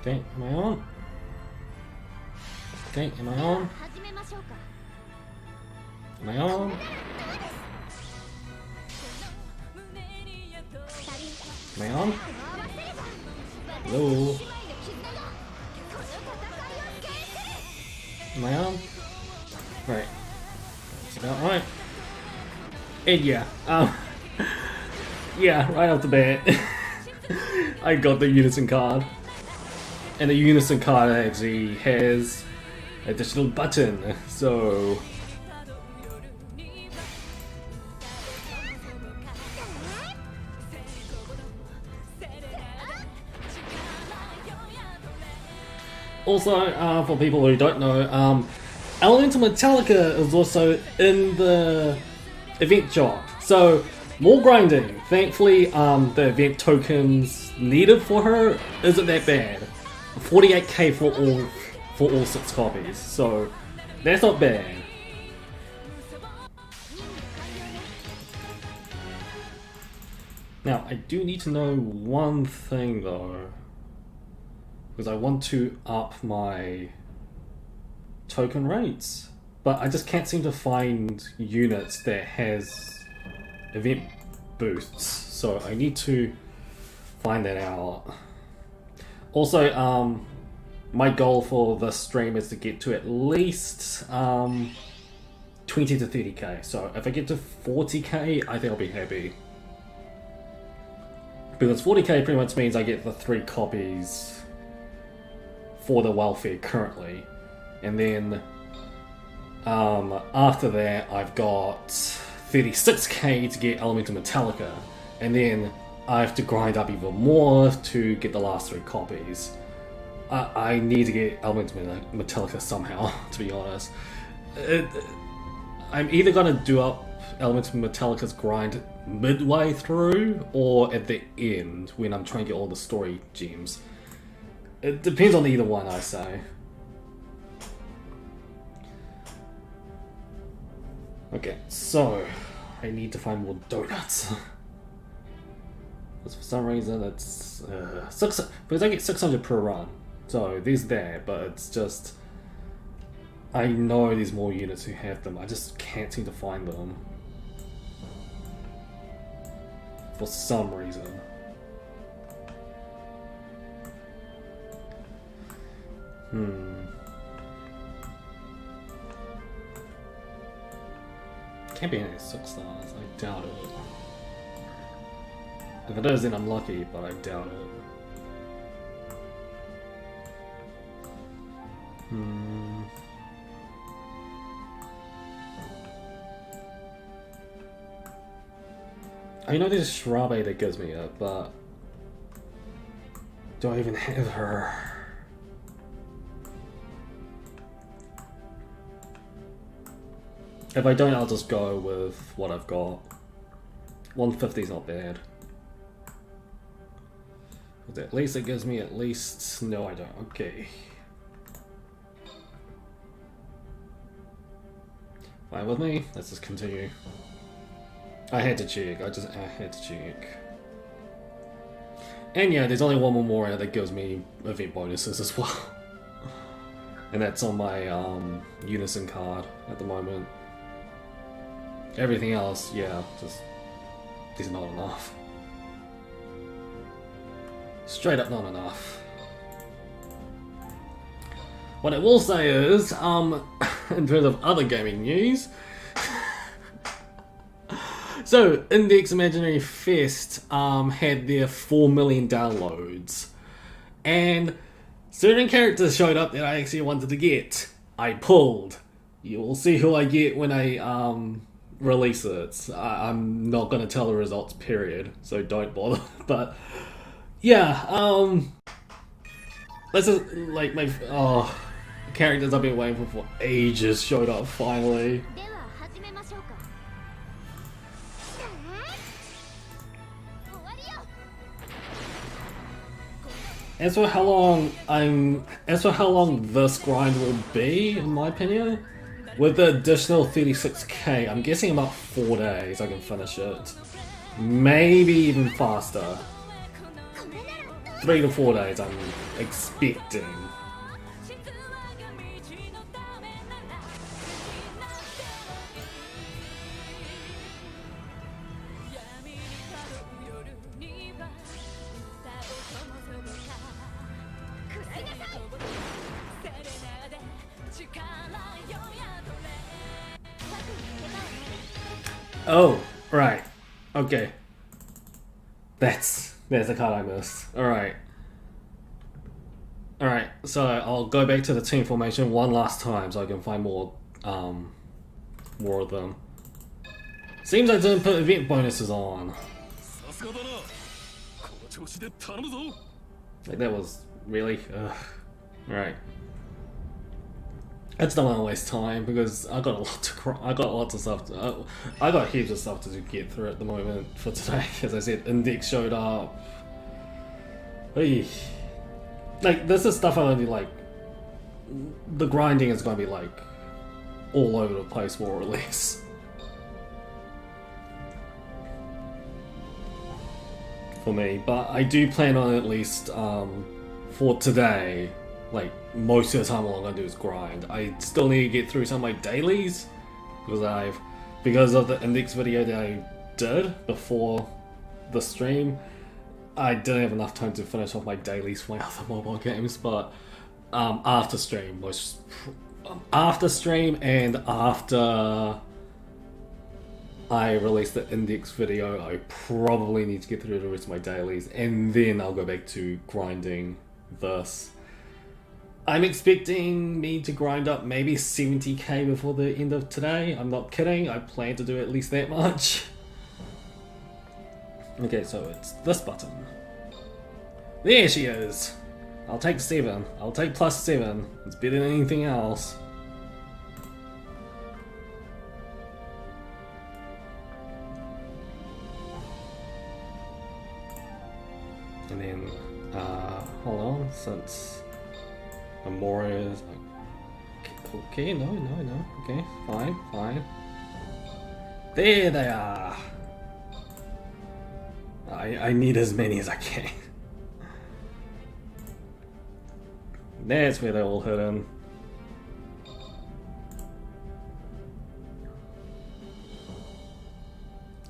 Okay, am I on? Okay, am I on? Am I on? Am I on? Hello? Am I on? Right. That's about right. And yeah, yeah, right off the bat, I got the Unison card. And the Unison card actually has additional button, so... Also, for people who don't know, Elemental Metallica is also in the event shop, so more grinding. Thankfully, the event tokens needed for her isn't that bad. 48k for all 6 copies, so that's not bad. Now, I do need to know one thing though, because I want to up my token rates, but I just can't seem to find units that has event boosts, so I need to find that out. Also, my goal for this stream is to get to at least 20 to 30k, so if I get to 40k, I think I'll be happy. Because 40k pretty much means I get the 3 copies for the welfare currently, and then after that I've got 36k to get Elemental Metallica, and then I have to grind up even more to get the last 3 copies. I need to get Elemental Metallica somehow, to be honest. I'm either gonna do up Elemental Metallica's grind midway through, or at the end when I'm trying to get all the story gems. It depends on either one, I say. Okay, so I need to find more donuts. Because for some reason it's because I get 600 per run, so there's that. But it's just I know there's more units who have them. I just can't seem to find them for some reason. Can't be any 6 stars, I doubt it. If it is, then I'm lucky, but I doubt it. I know there's Shrabe that gives me it, but do I even have her? If I don't, I'll just go with what I've got. 150 is not bad. But at least it gives me at least... No, I don't. Okay. Fine with me. Let's just continue. I had to check. I had to check. And yeah, there's only one more that gives me event bonuses as well. And that's on my Unison card at the moment. Everything else, yeah, just there's not enough. Straight up not enough. What I will say is, in terms of other gaming news, so Index Imaginary Fest had their 4 million downloads, and certain characters showed up that I actually wanted to get. I pulled. You will see who I get when I release it. I'm not going to tell the results, period, so don't bother. But yeah, this is like my characters I've been waiting for ages showed up finally. As for how long this grind will be, in my opinion, with the additional 36k, I'm guessing about 4 days I can finish it. Maybe even faster. 3 to 4 days I'm expecting. Oh, right. Okay. That's the card I missed. Alright. Alright, so I'll go back to the team formation one last time so I can find more of them. Seems I didn't put event bonuses on. Like that was really Alright. I just don't want to waste time because I got lots of stuff. I got heaps of stuff to get through at the moment for today. As I said, Index showed up. Hey. Like this is stuff I only like. The grinding is going to be like all over the place more or less. For me, but I do plan on at least for today. Like most of the time all I'm gonna do is grind. I still need to get through some of my dailies because of the index video that I did before the stream. I didn't have enough time to finish off my dailies for my other mobile games, but after stream and after I release the index video, I probably need to get through the rest of my dailies and then I'll go back to grinding this. I'm expecting me to grind up maybe 70k before the end of today. I'm not kidding, I plan to do at least that much. Okay, so it's this button. There she is! I'll take 7. I'll take plus 7. It's better than anything else. And then, hold on, since Amora is okay, no, okay, fine. There they are! I need as many as I can. That's where they're all hidden.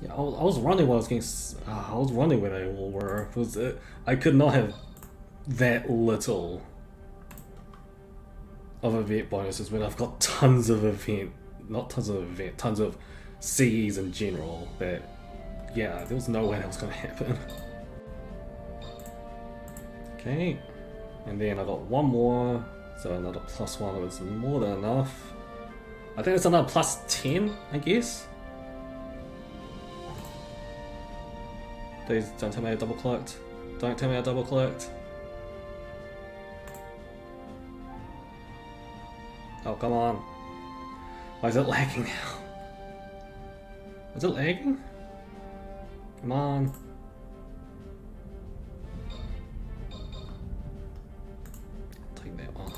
Yeah, I was wondering what I was getting. I was wondering where they all were. I could not have that little of event bonuses when I've got tons of tons of CEs in general. That yeah, there was no way that was going to happen. Okay, and then I got one more, so another plus 1 was more than enough. I think it's another plus 10, I guess. Please don't tell me I double clicked. Don't tell me I double clicked. Oh, come on. Why is it lagging now? Is it lagging? Come on. I'll take that one.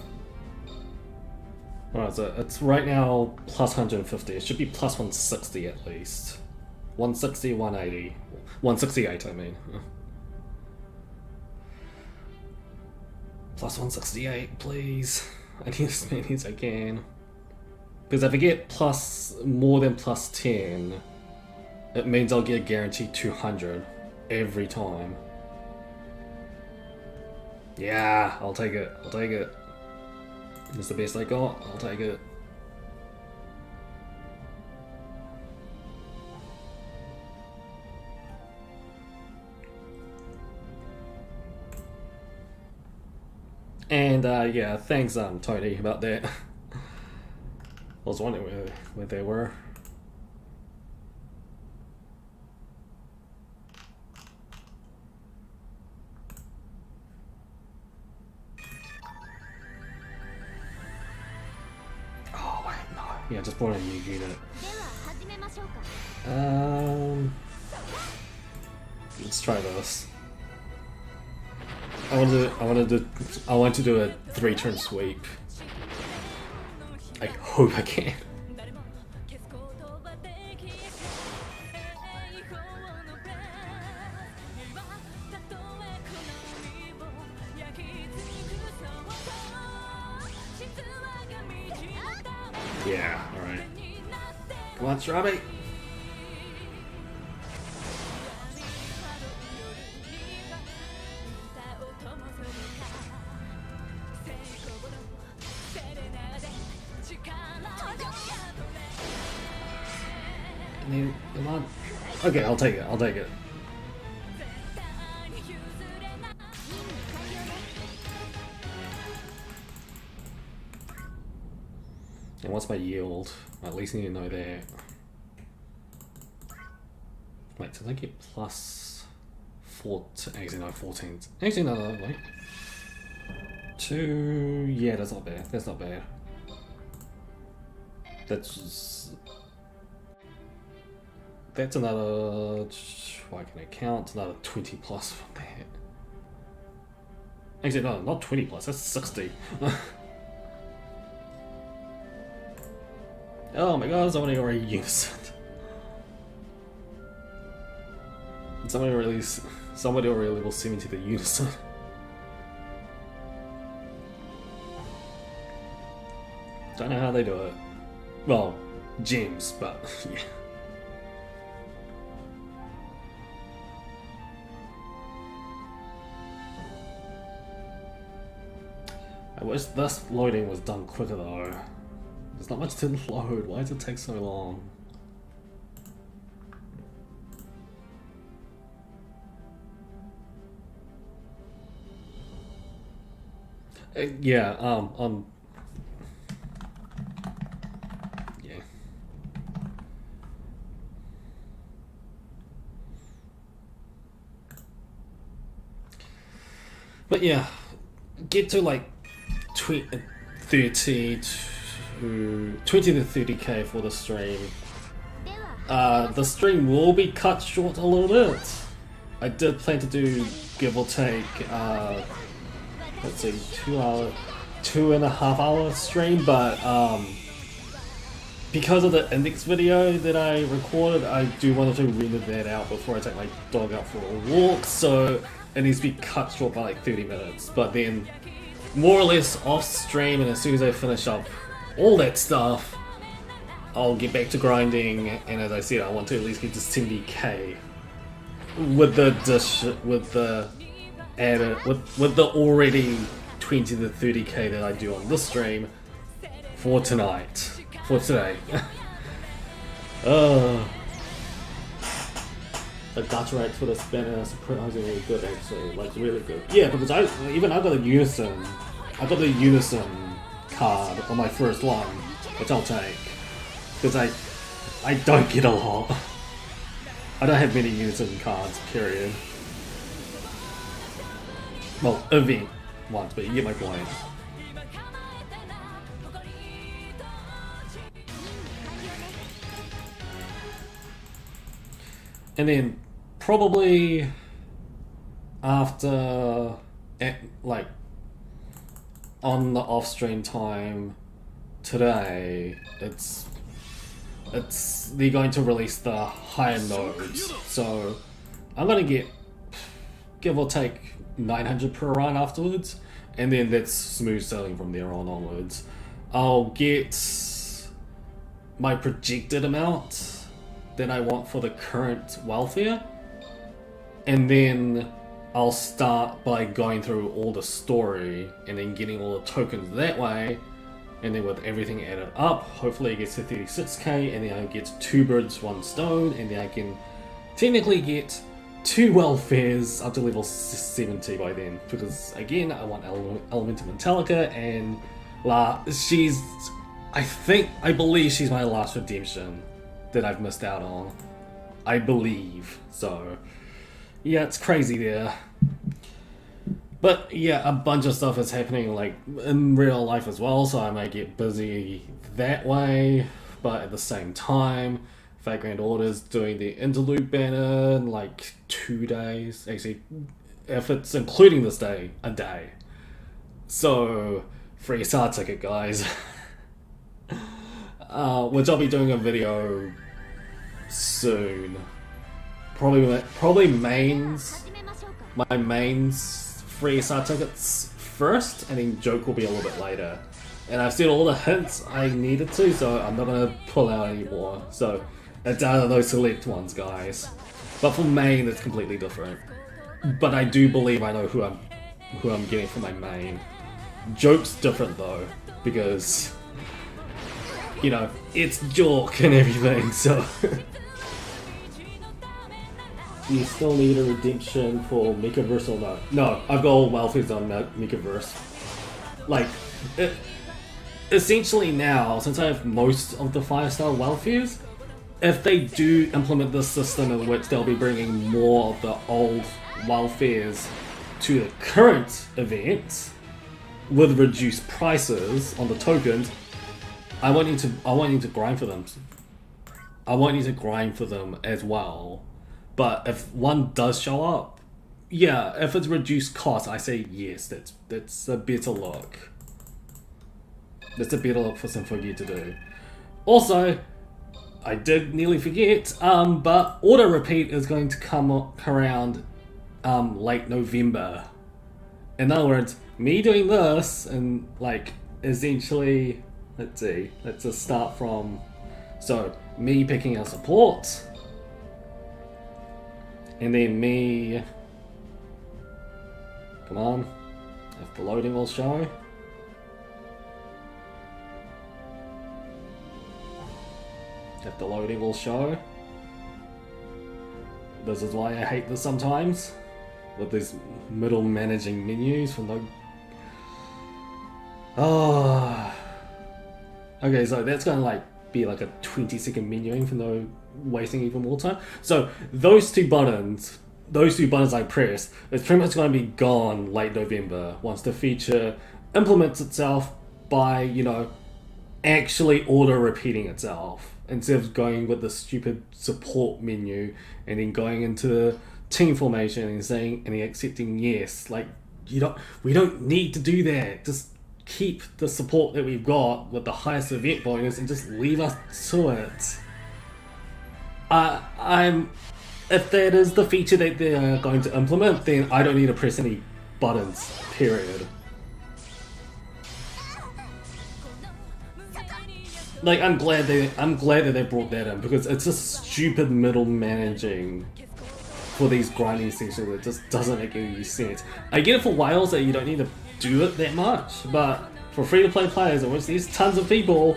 Alright, so it's right now plus 150. It should be plus 160 at least. 160, 180. 168, I mean. Plus 168, please. I need as many as I can. Because if I get more than plus 10, it means I'll get a guaranteed 200 every time. Yeah, I'll take it. I'll take it. It's the best I got. I'll take it. And yeah, thanks Tony about that. I was wondering where they were. Oh wait, no. Yeah, just brought a new unit. Let's try this. I want to do a 3-turn sweep. I hope I can. Yeah, alright. Come on, Strawberry! Come on. Okay, I'll take it, I'll take it. And what's my yield? At least I need to know that. Wait, did I get plus 14? Actually, no, 14. Actually, no, wait. 2. Yeah, that's not bad. That's not bad. That's another. Why can I count? Another 20 plus from that. Actually, no, not 20 plus. That's 60. Oh my god, somebody already unison. Somebody already will see me to the unison. Don't know how they do it. Well, gems, but yeah. I wish this loading was done quicker though. There's not much to load. Why does it take so long? Yeah, yeah. But yeah, get to like 20 to 30k for the stream. The stream will be cut short a little bit. I did plan to do, give or take, let's see, 2.5 hour stream, but because of the index video that I recorded, I do want to render that out before I take my dog out for a walk, so it needs to be cut short by like 30 minutes. But then, more or less off stream, and as soon as I finish up all that stuff, I'll get back to grinding, and as I said, I want to at least get to 70k with the already 20 to 30k that I do on this stream for tonight, for today. The gacha rates for this banner are surprisingly good, actually, like really good. Yeah, because I got the unison. I got the unison card on my first one, which I'll take, because I don't get a lot. I don't have many unison cards, period. Well, event ones, but you get my point. And then probably after, like, on the off-stream time today, they're going to release the higher nodes. So I'm gonna get, give or take, 900 per run afterwards, and then that's smooth sailing from there on onwards. I'll get my projected amount that I want for the current welfare, and then I'll start by going through all the story and then getting all the tokens that way, and then with everything added up, hopefully it gets to 36k, and then I get 2 birds 1 stone, and then I can technically get 2 welfares up to level 70 by then, because again I want Elemental Metallica, and I believe she's my last redemption that I've missed out on. I believe. So yeah, it's crazy there. But yeah, a bunch of stuff is happening like in real life as well, so I might get busy that way, but at the same time, Vagrant Order's doing the interlude banner in like 2 days. Actually, if it's including this day, a day. So, free SAR ticket, guys. Which I'll be doing a video soon. Probably my mains free SAR tickets first, and then Joke will be a little bit later. And I've said all the hints I needed to, so I'm not gonna pull out anymore. So it's out of those select ones, guys. But for main, it's completely different. But I do believe I know who I'm getting for my main. Joke's different though, because you know it's Jork and everything. So you still need a redemption for Mikaverse or no? No, I've got all welfares on Mikaverse. Like, essentially now, since I have most of the 5-star welfares, if they do implement this system in which they'll be bringing more of the old welfares to the current events with reduced prices on the tokens, I won't need to grind for them. I won't need to grind for them as well. But if one does show up, yeah, if it's reduced cost, I say yes, that's a better look. That's a better look for Symphogear to do. Also, I did nearly forget, but auto repeat is going to come around late November. In other words, me doing this and like essentially, let's see, let's just start from, so me picking a support, and then me, come on, if the loading will show. If the loading will show. This is why I hate this sometimes, with these middle managing menus for no... Oh. Okay, so that's gonna like be like a 20-second menuing for no wasting even more time. So those two buttons I press, it's pretty much going to be gone late November once the feature implements itself by, you know, actually auto repeating itself instead of going with the stupid support menu and then going into team formation and saying and accepting yes. Like, we don't need to do that. Just keep the support that we've got with the highest event bonus and just leave us to it. If that is the feature that they're going to implement, then I don't need to press any buttons, period. Like, I'm glad that they brought that in, because it's just stupid middle managing for these grinding sections that just doesn't make any sense. I get it for whales that you don't need to do it that much, but for free-to-play players in which there's tons of people,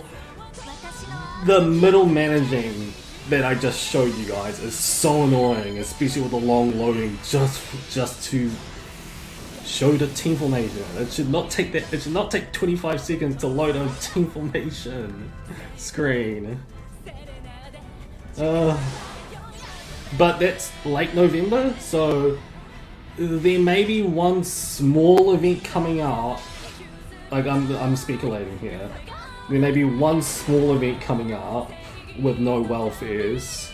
the middle managing that I just showed you guys is so annoying, especially with the long loading just to show the team formation. It should not take 25 seconds to load a team formation screen. But that's late November, so there may be one small event coming out. Like, I'm speculating here. There may be one small event coming up with no welfares,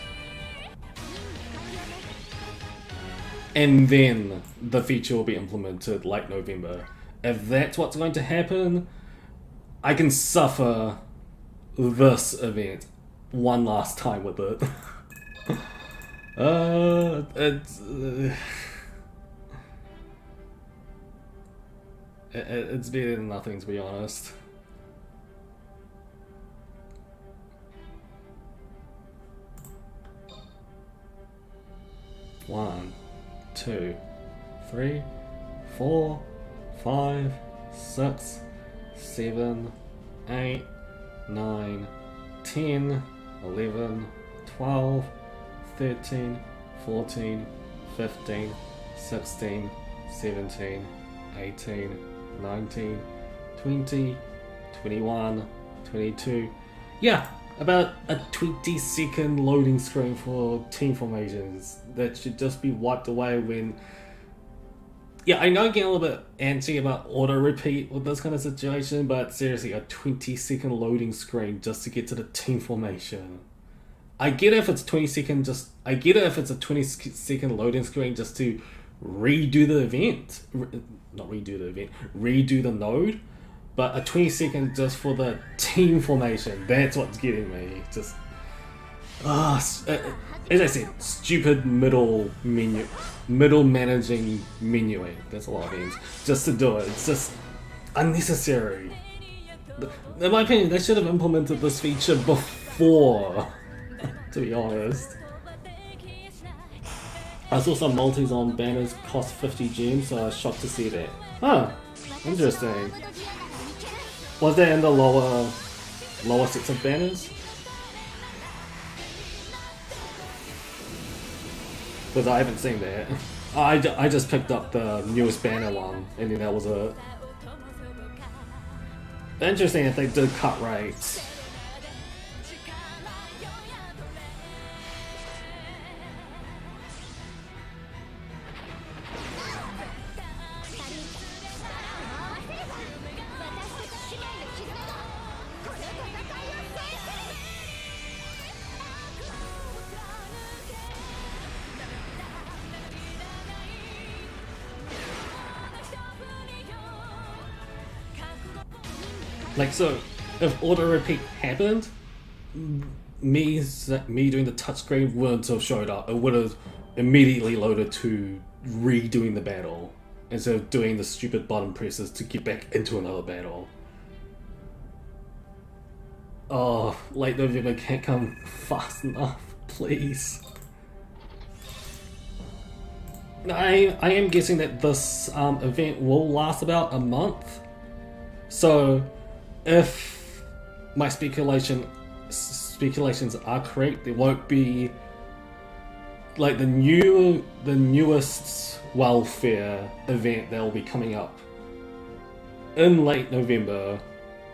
and then the feature will be implemented late November. If that's what's going to happen, I can suffer this event one last time with it. It's better than nothing, to be honest. One, 2, 3, 4, 5, 6, 7, 8, 9, 10, 11, 12, 13, 14, 15, 16, 17, 18, 19, 20, 21, 22. Yeah, about a 20-second loading screen for team formations that should just be wiped away when... Yeah, I know I get a little bit antsy about auto-repeat with this kind of situation, but seriously, a 20-second loading screen just to get to the team formation. I get it if it's 20-second, I get it if it's a 20-second loading screen just to redo the event. Not redo the event, redo the node. But a 20-second just for the team formation, that's what's getting me. Just, as I said, stupid middle managing menuing. That's a lot of names. Just to do it. It's just unnecessary. In my opinion, they should have implemented this feature before, to be honest. I saw some multis on banners cost 50 gems, so I was shocked to see that. Huh, interesting. Was that in the lower sets of banners? Because I haven't seen that. I just picked up the newest banner one, and then that was it. Interesting if they did cut rates. Like, so, if auto repeat happened, me doing the touchscreen wouldn't have showed up. It would have immediately loaded to redoing the battle instead of doing the stupid button presses to get back into another battle. Oh, late November can't come fast enough, please. I am guessing that this event will last about a month. So, if my speculations are correct, there won't be like the newest welfare event that will be coming up in late November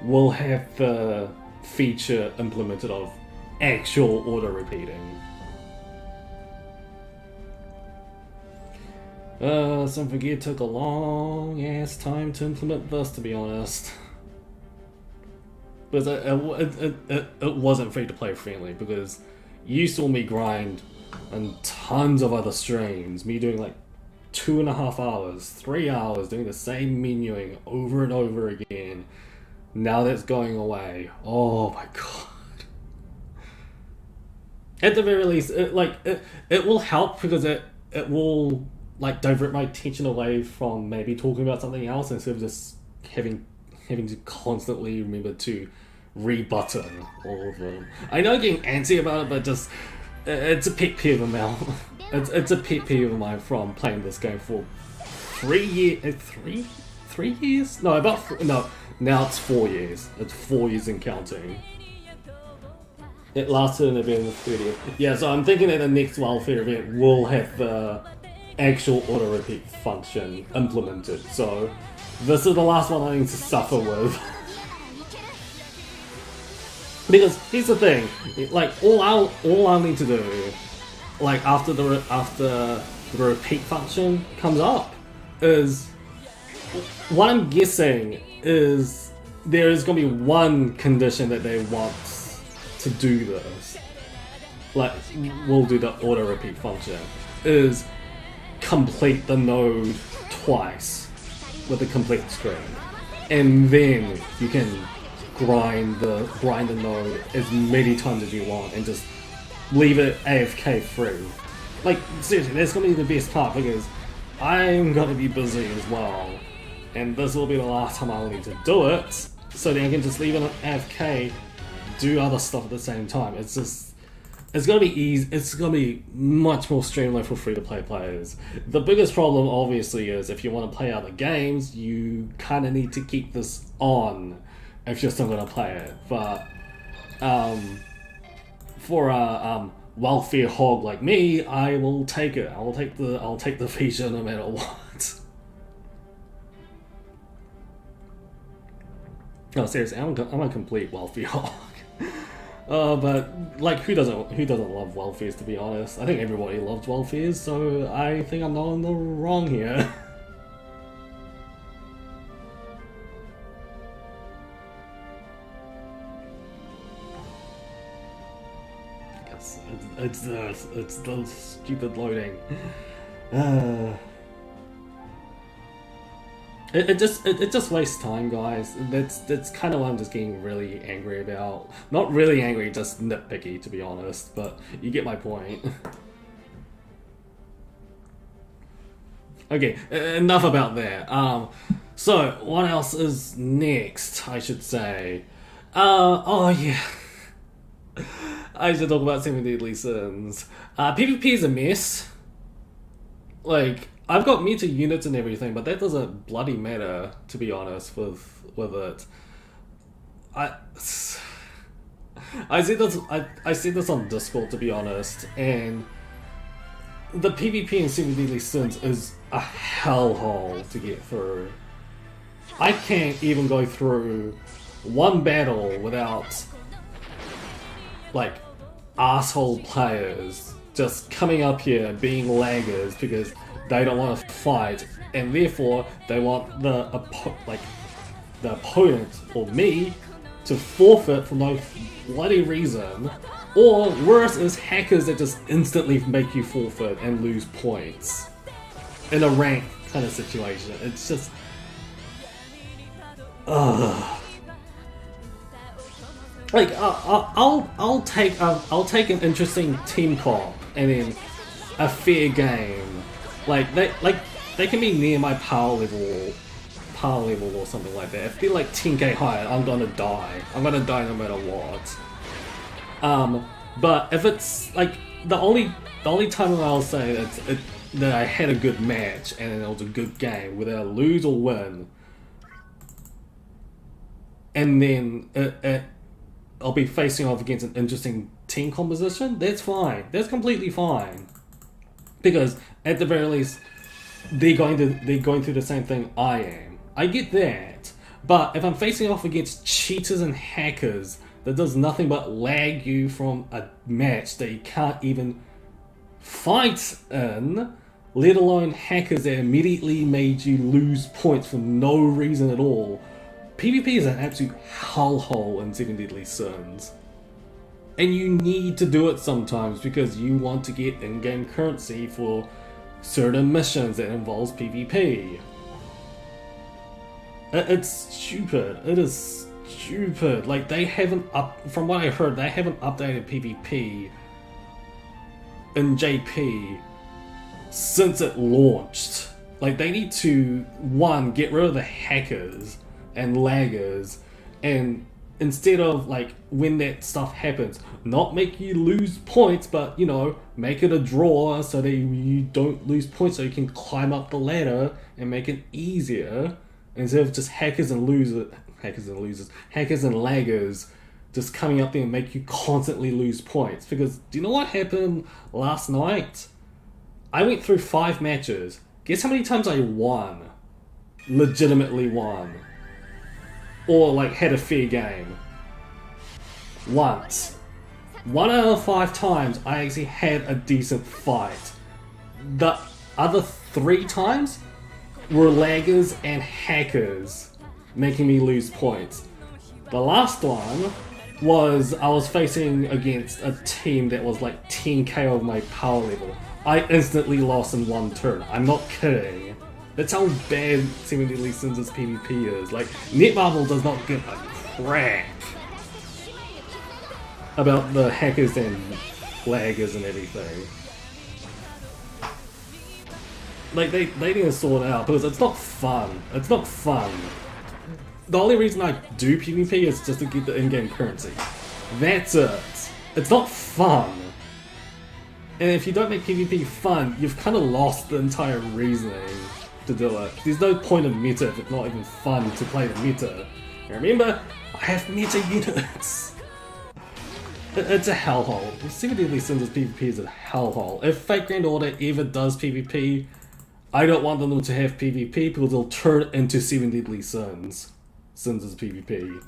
will have the feature implemented of actual auto repeating. Symphogear took a long ass time to implement this, to be honest. But it wasn't free to play friendly, because you saw me grind on tons of other streams, me doing like 2.5 hours, 3 hours doing the same menuing over and over again. Now that's going away. Oh my god. At the very least, it will help, because it will like divert my attention away from maybe talking about something else instead of just having to constantly remember to re-button all of them. I know getting antsy about it, but just it's a pet peeve of mine. It's a pet peeve of mine from playing this game for 3 years. 3 years? No, no. Now it's 4 years. It's 4 years and counting. It lasted an event of 30th. Yeah, so I'm thinking that the next welfare event will have the actual auto repeat function implemented. So this is the last one I need to suffer with. Because here's the thing, like all I'll need to do, like after the repeat function comes up, is what I'm guessing is there is going to be one condition that they want to do this. Like we'll do the auto repeat function is complete the node twice with a complete screen, and then you can grind the node as many times as you want and just leave it AFK free. Like seriously, that's gonna be the best part, because I'm gonna be busy as well, and this will be the last time I'll need to do it, so then I can just leave it AFK, do other stuff at the same time. It's gonna be easy. It's gonna be much more streamlined for free-to-play players. The biggest problem, obviously, is if you want to play other games, you kind of need to keep this on if you're still gonna play it. But for a welfare hog like me, I will take it. I'll take the feature no matter what. No, seriously, I'm a complete welfare hog. But like, who doesn't love welfares, to be honest? I think everybody loves welfares, so I think I'm not in the wrong here. It's the stupid loading. It just wastes time, guys. That's kind of what I'm just getting really angry about. Not really angry, just nitpicky, to be honest. But you get my point. Okay, enough about that. So, what else is next, I should say? Oh yeah. I should talk about Seven Deadly Sins. PvP is a mess. Like, I've got meta units and everything, but that doesn't bloody matter, to be honest, with it. I said this on Discord, to be honest, and the PvP in Seven Deadly Sins is a hellhole to get through. I can't even go through one battle without, like, asshole players just coming up here being laggers because they don't want to fight, and therefore they want the opponent or me to forfeit for no bloody reason, or worse is hackers that just instantly make you forfeit and lose points in a rank kind of situation. It's just, ugh. Like, I'll take an interesting team comp and then a fair game. Like they can be near my power level or something like that. If they're like 10k higher, I'm gonna die. I'm gonna die no matter what. But if it's like the only time I'll say that I had a good match and it was a good game, whether I lose or win, and then I'll be facing off against an interesting team composition, that's fine. That's completely fine. Because at the very least, they're going through the same thing I am. I get that. But if I'm facing off against cheaters and hackers that does nothing but lag you from a match that you can't even fight in, let alone hackers that immediately made you lose points for no reason at all, PvP is an absolute hellhole in Seven Deadly Sins. And you need to do it sometimes because you want to get in-game currency for certain missions that involves PvP. It's stupid. It is stupid. Like, they haven't from what I heard, they haven't updated PvP in JP since it launched. Like, they need to, one, get rid of the hackers and laggers, and instead of, like, when that stuff happens, not make you lose points, but, you know, make it a draw so that you don't lose points, so you can climb up the ladder and make it easier, instead of just hackers and laggers just coming up there and make you constantly lose points. Because do you know what happened last night? I went through 5 matches. Guess how many times I won? Legitimately won. Or, like, had a fair game. Once. 1 out of 5 times I actually had a decent fight. The other 3 times were laggers and hackers making me lose points. The last one was I was facing against a team that was like 10k over my power level. I instantly lost in 1 turn. I'm not kidding. That's how bad Seven Deadly Sins' PvP is. Like, Netmarble does not give a crap about the hackers and laggers and everything. Like, they need to sort it out, because it's not fun. It's not fun. The only reason I do PvP is just to get the in-game currency. That's it. It's not fun. And if you don't make PvP fun, you've kind of lost the entire reasoning to do it. There's no point of meta if it's not even fun to play the meta. And remember, I have meta units. It's a hellhole. Seven Deadly Sins' PvP is a hellhole. If Fate Grand Order ever does PvP, I don't want them to have PvP because they'll turn into Seven Deadly Sins' PvP.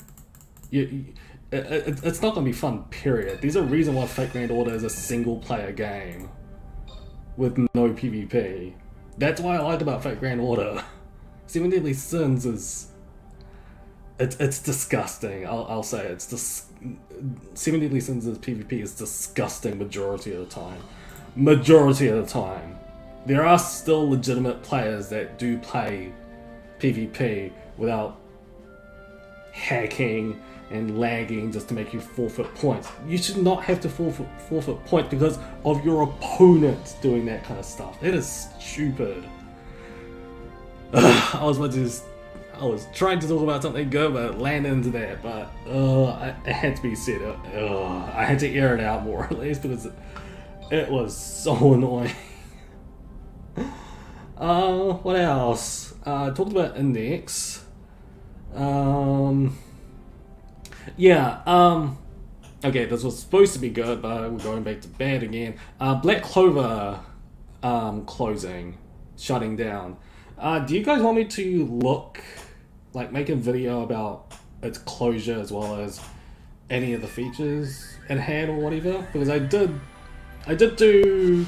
It's not going to be fun, period. There's a reason why Fate Grand Order is a single player game with no PvP. That's why I liked about Fate Grand Order. Seven Deadly Sins is... It's disgusting, I'll say. Seven Deadly Sins' PvP is disgusting majority of the time. Majority of the time. There are still legitimate players that do play PvP without hacking and lagging just to make you forfeit points. You should not have to forfeit points because of your opponent doing that kind of stuff. That is stupid. I was about to just I was trying to talk about something good, but landed into that. But it had to be said. I had to air it out more or less because it was so annoying. What else? I talked about Index. Yeah. Okay, this was supposed to be good, but we're going back to bad again. Black Clover closing, shutting down. Do you guys want me to make a video about its closure as well as any of the features it had or whatever? Because I did do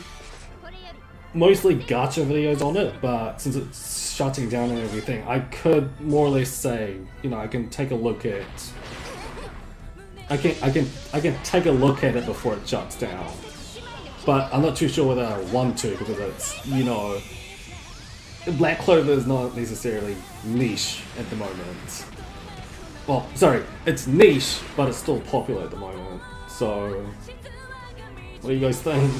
mostly gacha videos on it, but since it's shutting down and everything, I could more or less say, I can take a look at. I can take a look at it before it shuts down, but I'm not too sure whether I want to because it's Black Clover is not necessarily niche at the moment. Well, sorry, it's niche, but it's still popular at the moment. So, what do you guys think?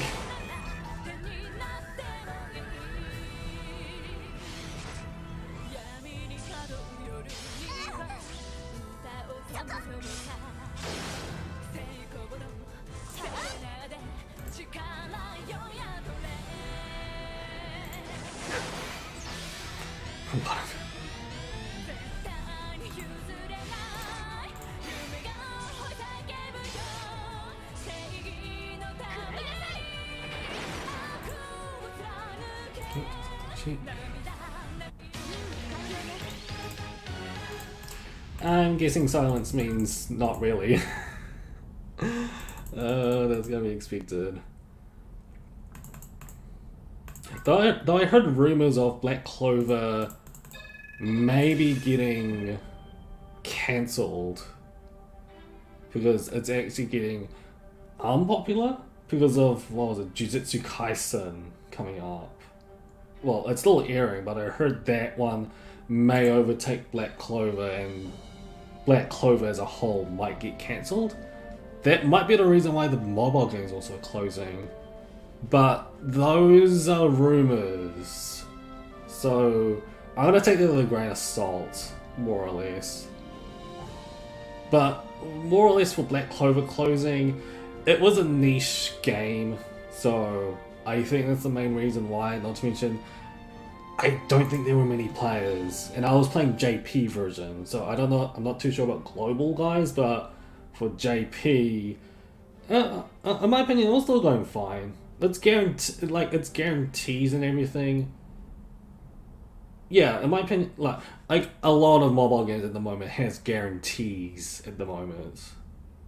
I'm guessing silence means not really. That's gonna be expected. Though I heard rumors of Black Clover maybe getting cancelled because it's actually getting unpopular because of, what was it, Jujutsu Kaisen coming up. Well, it's still airing, but I heard that one may overtake Black Clover and Black Clover as a whole might get cancelled. That might be the reason why the mobile game is also closing. But those are rumors. So I'm gonna take that with a grain of salt, more or less. But more or less for Black Clover closing, it was a niche game, so I think that's the main reason why, not to mention I don't think there were many players, and I was playing JP version, so I don't know, I'm not too sure about global guys, but for JP, in my opinion, it was still going fine. It's guarantees and everything. Yeah, in my opinion, like a lot of mobile games at the moment has guarantees at the moment,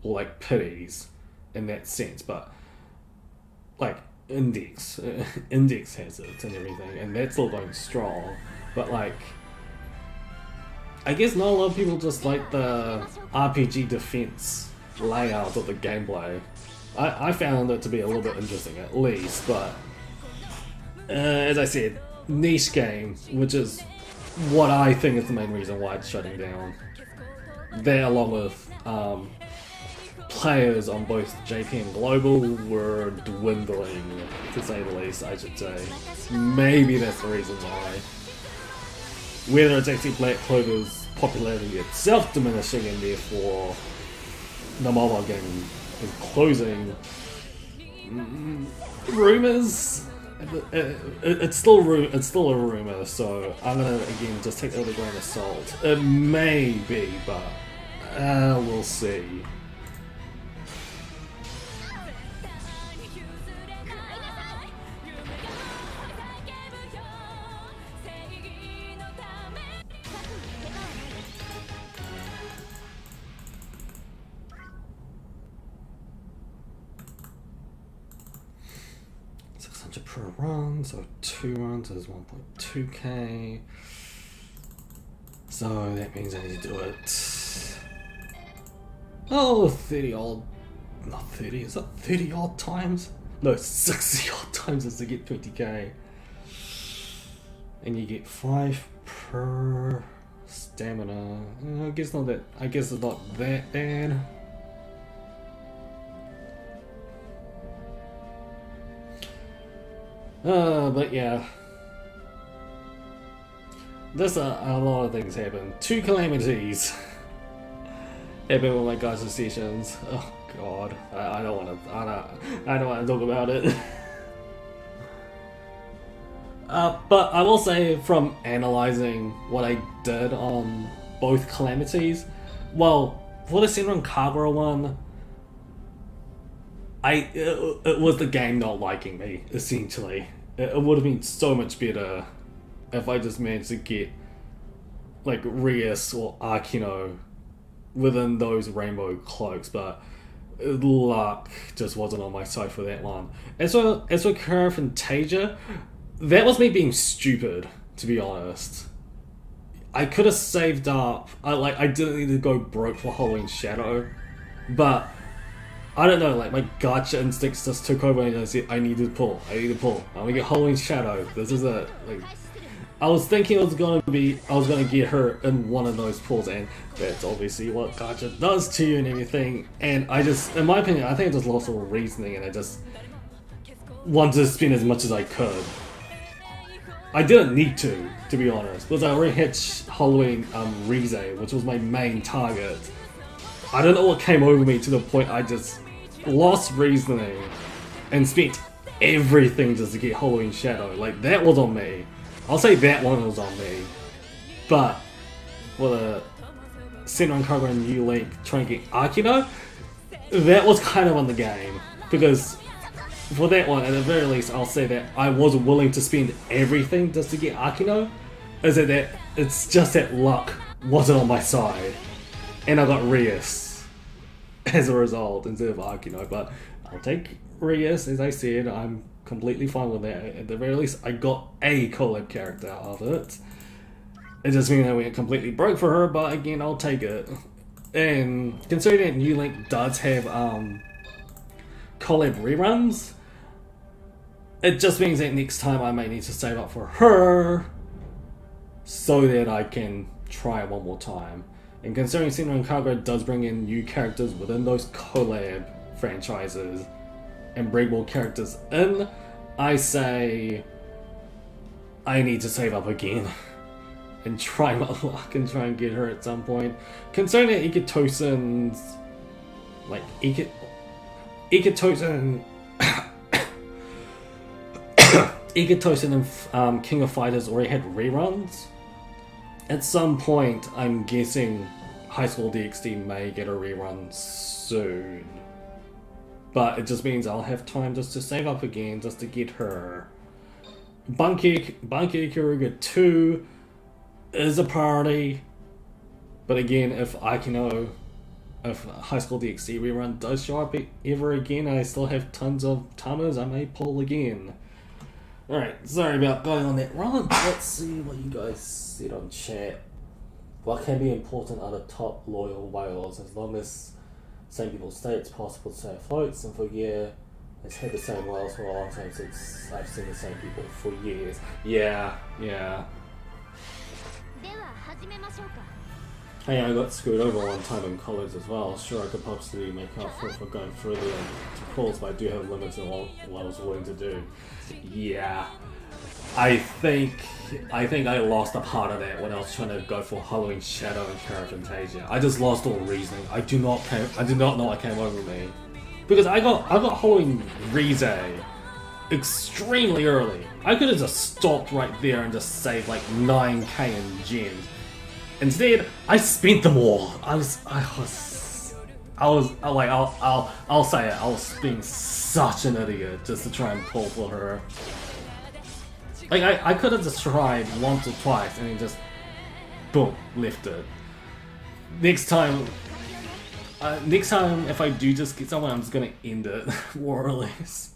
or like pities in that sense, but like Index has it and everything, and that's still going strong. But like, I guess not a lot of people just like the RPG defense layout of the gameplay. I found it to be a little bit interesting at least, but as I said, niche game, which is what I think is the main reason why it's shutting down. There, along with players on both JP and Global, were dwindling, to say the least, I should say. Maybe that's the reason why. Whether it's actually Black Clover's popularity itself diminishing and therefore the mobile game is closing. Rumors? It's still a rumor, so I'm gonna again just take that with a grain of salt. It may be, but we'll see. Per run, so 2 runs is 1.2k. So that means I need to do it. Oh, 30 odd. Not 30, is that 30 odd times? No, 60 odd times is to get 20k. And you get 5 per stamina. I guess it's not that bad. But yeah. This a lot of things happen. 2 calamities happen with my guys' sessions. Oh god, I don't want to. I don't want to talk about it. But I will say, from analyzing what I did on both calamities, well, for the Senran Kagura one, it was the game not liking me, essentially. It would have been so much better if I just managed to get like Rias or Akino within those rainbow cloaks, but luck just wasn't on my side for that one. As for Fantasia, that was me being stupid, to be honest. I could have saved up. I didn't need to go broke for Halloween Shadow, but I don't know, like my gotcha instincts just took over and I said, I need to pull. I'm gonna get Halloween Shadow. This is it. Like, I was thinking I was gonna get her in one of those pulls, and that's obviously what gotcha does to you and everything. And I just, in my opinion, I think I just lost all reasoning, and I just wanted to spin as much as I could. I didn't need to be honest, because I already had Halloween Rize, which was my main target. I don't know what came over me to the point I just lost reasoning and spent everything just to get Halloween Shadow. Like, that was on me. I'll say that one was on me. But for the Senran Kagura and New Link trying to get Akino, that was kind of on the game. Because for that one, at the very least, I'll say that I was willing to spend everything just to get Akino. Is that it's just that luck wasn't on my side. And I got Rias as a result instead of Akino. But I'll take Rias, as I said. I'm completely fine with that. At the very least, I got a collab character out of it. It just means I went completely broke for her, but again, I'll take it. And considering that New Link does have collab reruns, it just means that next time I may need to save up for her so that I can try it one more time. And considering Senran Kagura does bring in new characters within those collab franchises and bring more characters in, I say I need to save up again and try my luck and try and get her at some point. Considering that Ikitosen's like Ikitosen Ikitosen and King of Fighters already had reruns. At some point, I'm guessing High School DxD may get a rerun soon. But it just means I'll have time just to save up again, just to get her. Banki Ikuruga 2 is a priority. But again, if High School DxD rerun does show up ever again, I still have tons of Tamas, I may pull again. Alright, sorry about going on that rant. Let's see what you guys said on chat. What can be important are the top loyal whales, as long as same people stay, it's possible to stay afloat. Symphogear has had the same whales for a long time since I've seen the same people for years. Yeah. Hey, I got screwed over one time in college as well. Sure, I could possibly make up for going further into calls, but I do have limits on what I was willing to do. Yeah, I think I lost a part of that when I was trying to go for Halloween Shadow and Fantasia. I just lost all reasoning. I did not know what came over me, because I got Halloween Rize extremely early. I could have just stopped right there and just saved like 9k in gems. Instead, I spent them all. I'll say it. I was being such an idiot just to try and pull for her. Like I could have just tried once or twice and then just boom, left it. Next time if I do just get someone, I'm just gonna end it more or less.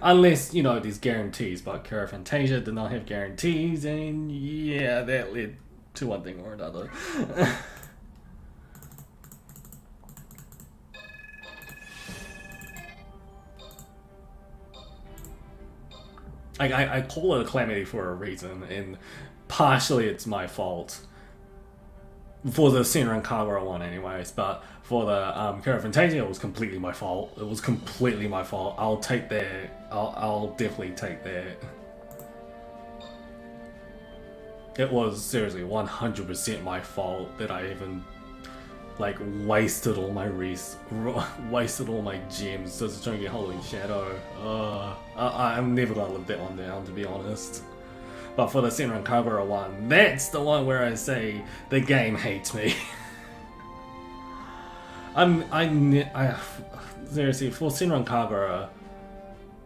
Unless, you know, there's guarantees, but Fantasia did not have guarantees, and yeah, that led to one thing or another. I call it a calamity for a reason, and partially it's my fault. For the Senran Kagura one anyways, but for the Fantasia, it was completely my fault. It was completely my fault. I'll take that. I'll definitely take that. it was seriously 100% my fault that I even like wasted all my wasted all my gems just trying to get Halloween Shadow. I'm never gonna live that one down, to be honest. But for the Senran Kagura one, that's the one where I say the game hates me. Seriously, for Senran Kagura,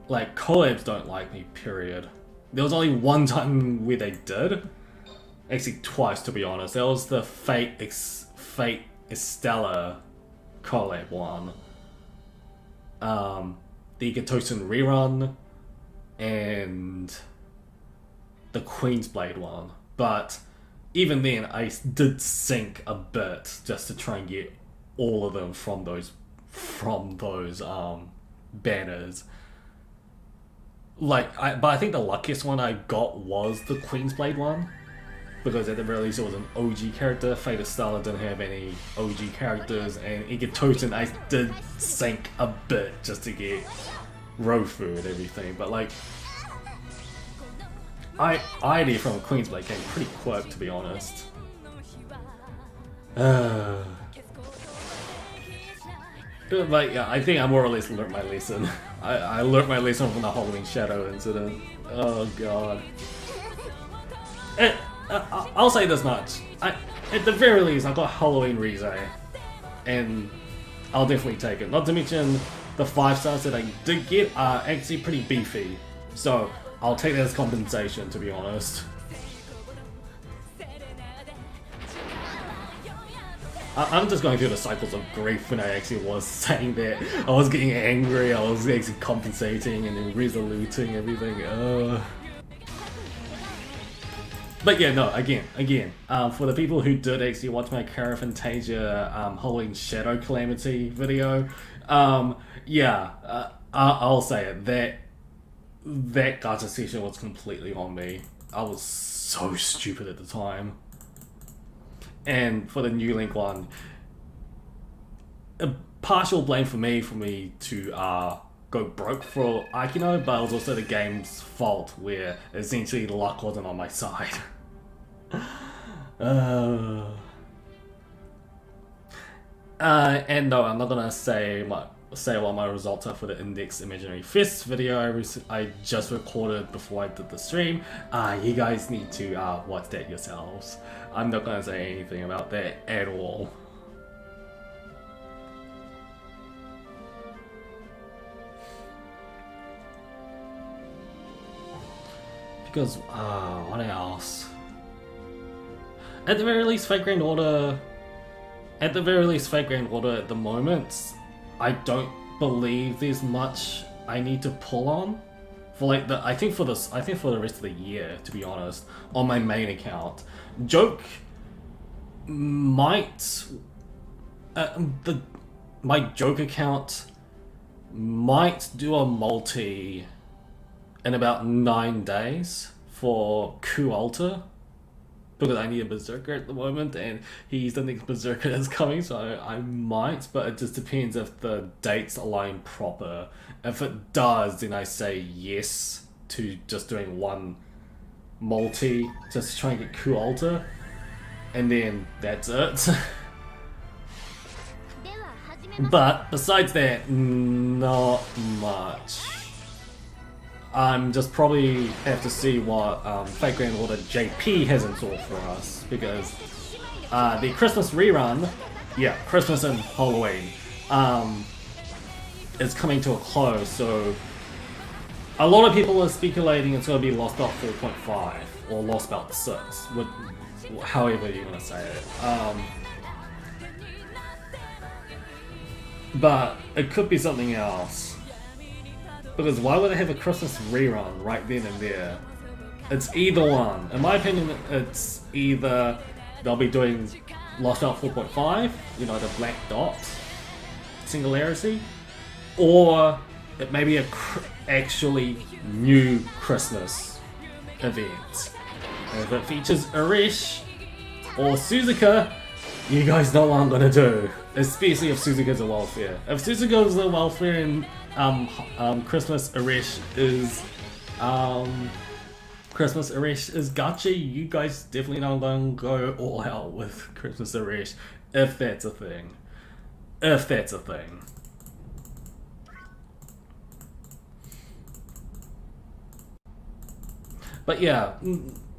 like, collabs don't like me, period. There was only one time where they did. Actually, twice, to be honest. That was the Fate Estella collab one. The Gatosen rerun, and the Queen's Blade one. But even then, I did sink a bit just to try and get all of them from those banners. But I think the luckiest one I got was the Queen's Blade one, because at the very least it was an OG character. Fate Estella didn't have any OG characters, and Igatoten I did sink a bit just to get Rofu and everything. But like, ID from Queen's Blade came pretty quick, to be honest. But yeah, I think I more or less learnt my lesson. I learnt my lesson from the Halloween Shadow incident. Oh god. I'll say this much. At the very least, I got Halloween Rize, and I'll definitely take it. Not to mention, the 5 stars that I did get are actually pretty beefy. So, I'll take that as compensation, to be honest. I'm just going through the cycles of grief when I actually was saying that. I was getting angry, I was actually compensating and then resoluting everything. But yeah, no, again, for the people who did actually watch my Cara Fantasia Halloween Shadow Calamity video, I'll say it, that gacha session was completely on me. I was so stupid at the time. And for the New Link one, a partial blame for me to go broke for Akino, but it was also the game's fault, where essentially the luck wasn't on my side. And no, I'm not gonna say what my results are for the Index Imaginary Fist video I just recorded before I did the stream. You guys need to watch that yourselves. I'm not gonna say anything about that at all. Because, what else? At the very least, Fate Grand Order at the moment, I don't believe there's much I need to pull on for like I think for the rest of the year, to be honest, on my main account. Joke might my joke account might do a multi in about 9 days for Coup Alter, because I need a Berserker at the moment, and he's the next Berserker that's coming, so I might, but it just depends if the dates align proper. If it does, then I say yes to just doing one multi, just to try and get Coup Alter, and then that's it. But besides that, not much. I'm just probably have to see what Fate Grand Order JP has in store for us, because the Christmas rerun, Christmas and Halloween, is coming to a close, so a lot of people are speculating it's going to be Lost Belt 4.5 or Lost Belt 6, however you want to say it. But it could be something else. Because why would they have a Christmas rerun right then and there? It's either one. In my opinion, it's either they'll be doing Lost Belt 4.5, the black dot singularity, or it may be a actually new Christmas event. And if it features Irish or Suzuka, you guys know what I'm gonna do. Especially if Suzuka's a welfare. If Suzuka's a welfare and Christmas Irish is Christmas Arish is gacha. You guys definitely don't go all out with Christmas Arish, if that's a thing. If that's a thing. But yeah,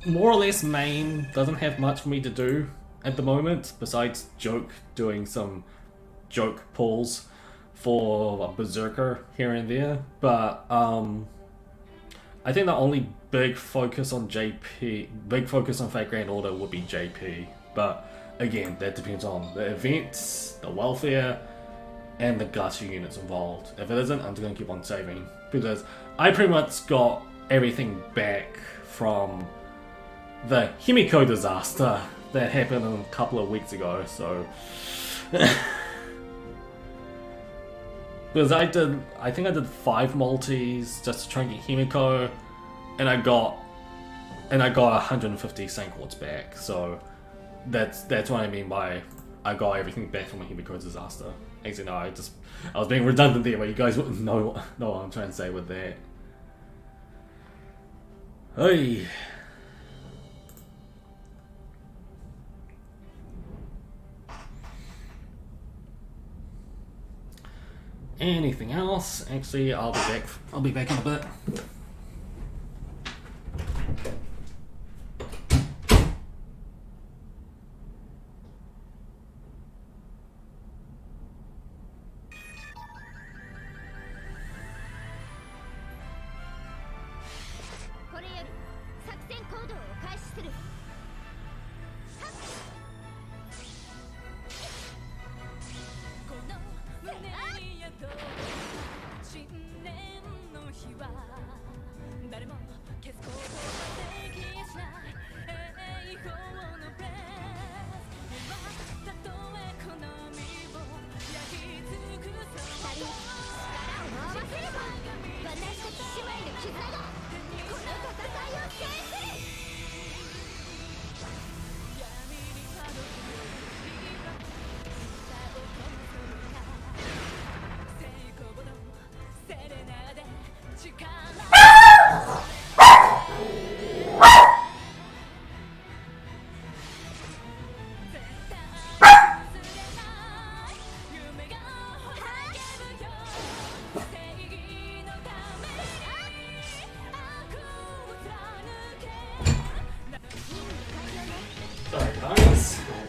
more or less main doesn't have much for me to do at the moment, besides doing some joke pulls for a Berserker here and there. But I think the only big focus on Fate Grand Order would be JP. But again, that depends on the events, the welfare, and the gacha units involved. If it isn't, I'm just gonna keep on saving, because I pretty much got everything back from the Himiko disaster that happened a couple of weeks ago, so because I think I did 5 multis just to try and get Himiko, and I got 150 Saint Quartz back, so that's what I mean by I got everything back from a Himiko disaster. Actually, no, I was being redundant there, but you guys wouldn't know what I'm trying to say with that. Hey. Anything else? Actually, I'll be back in a bit.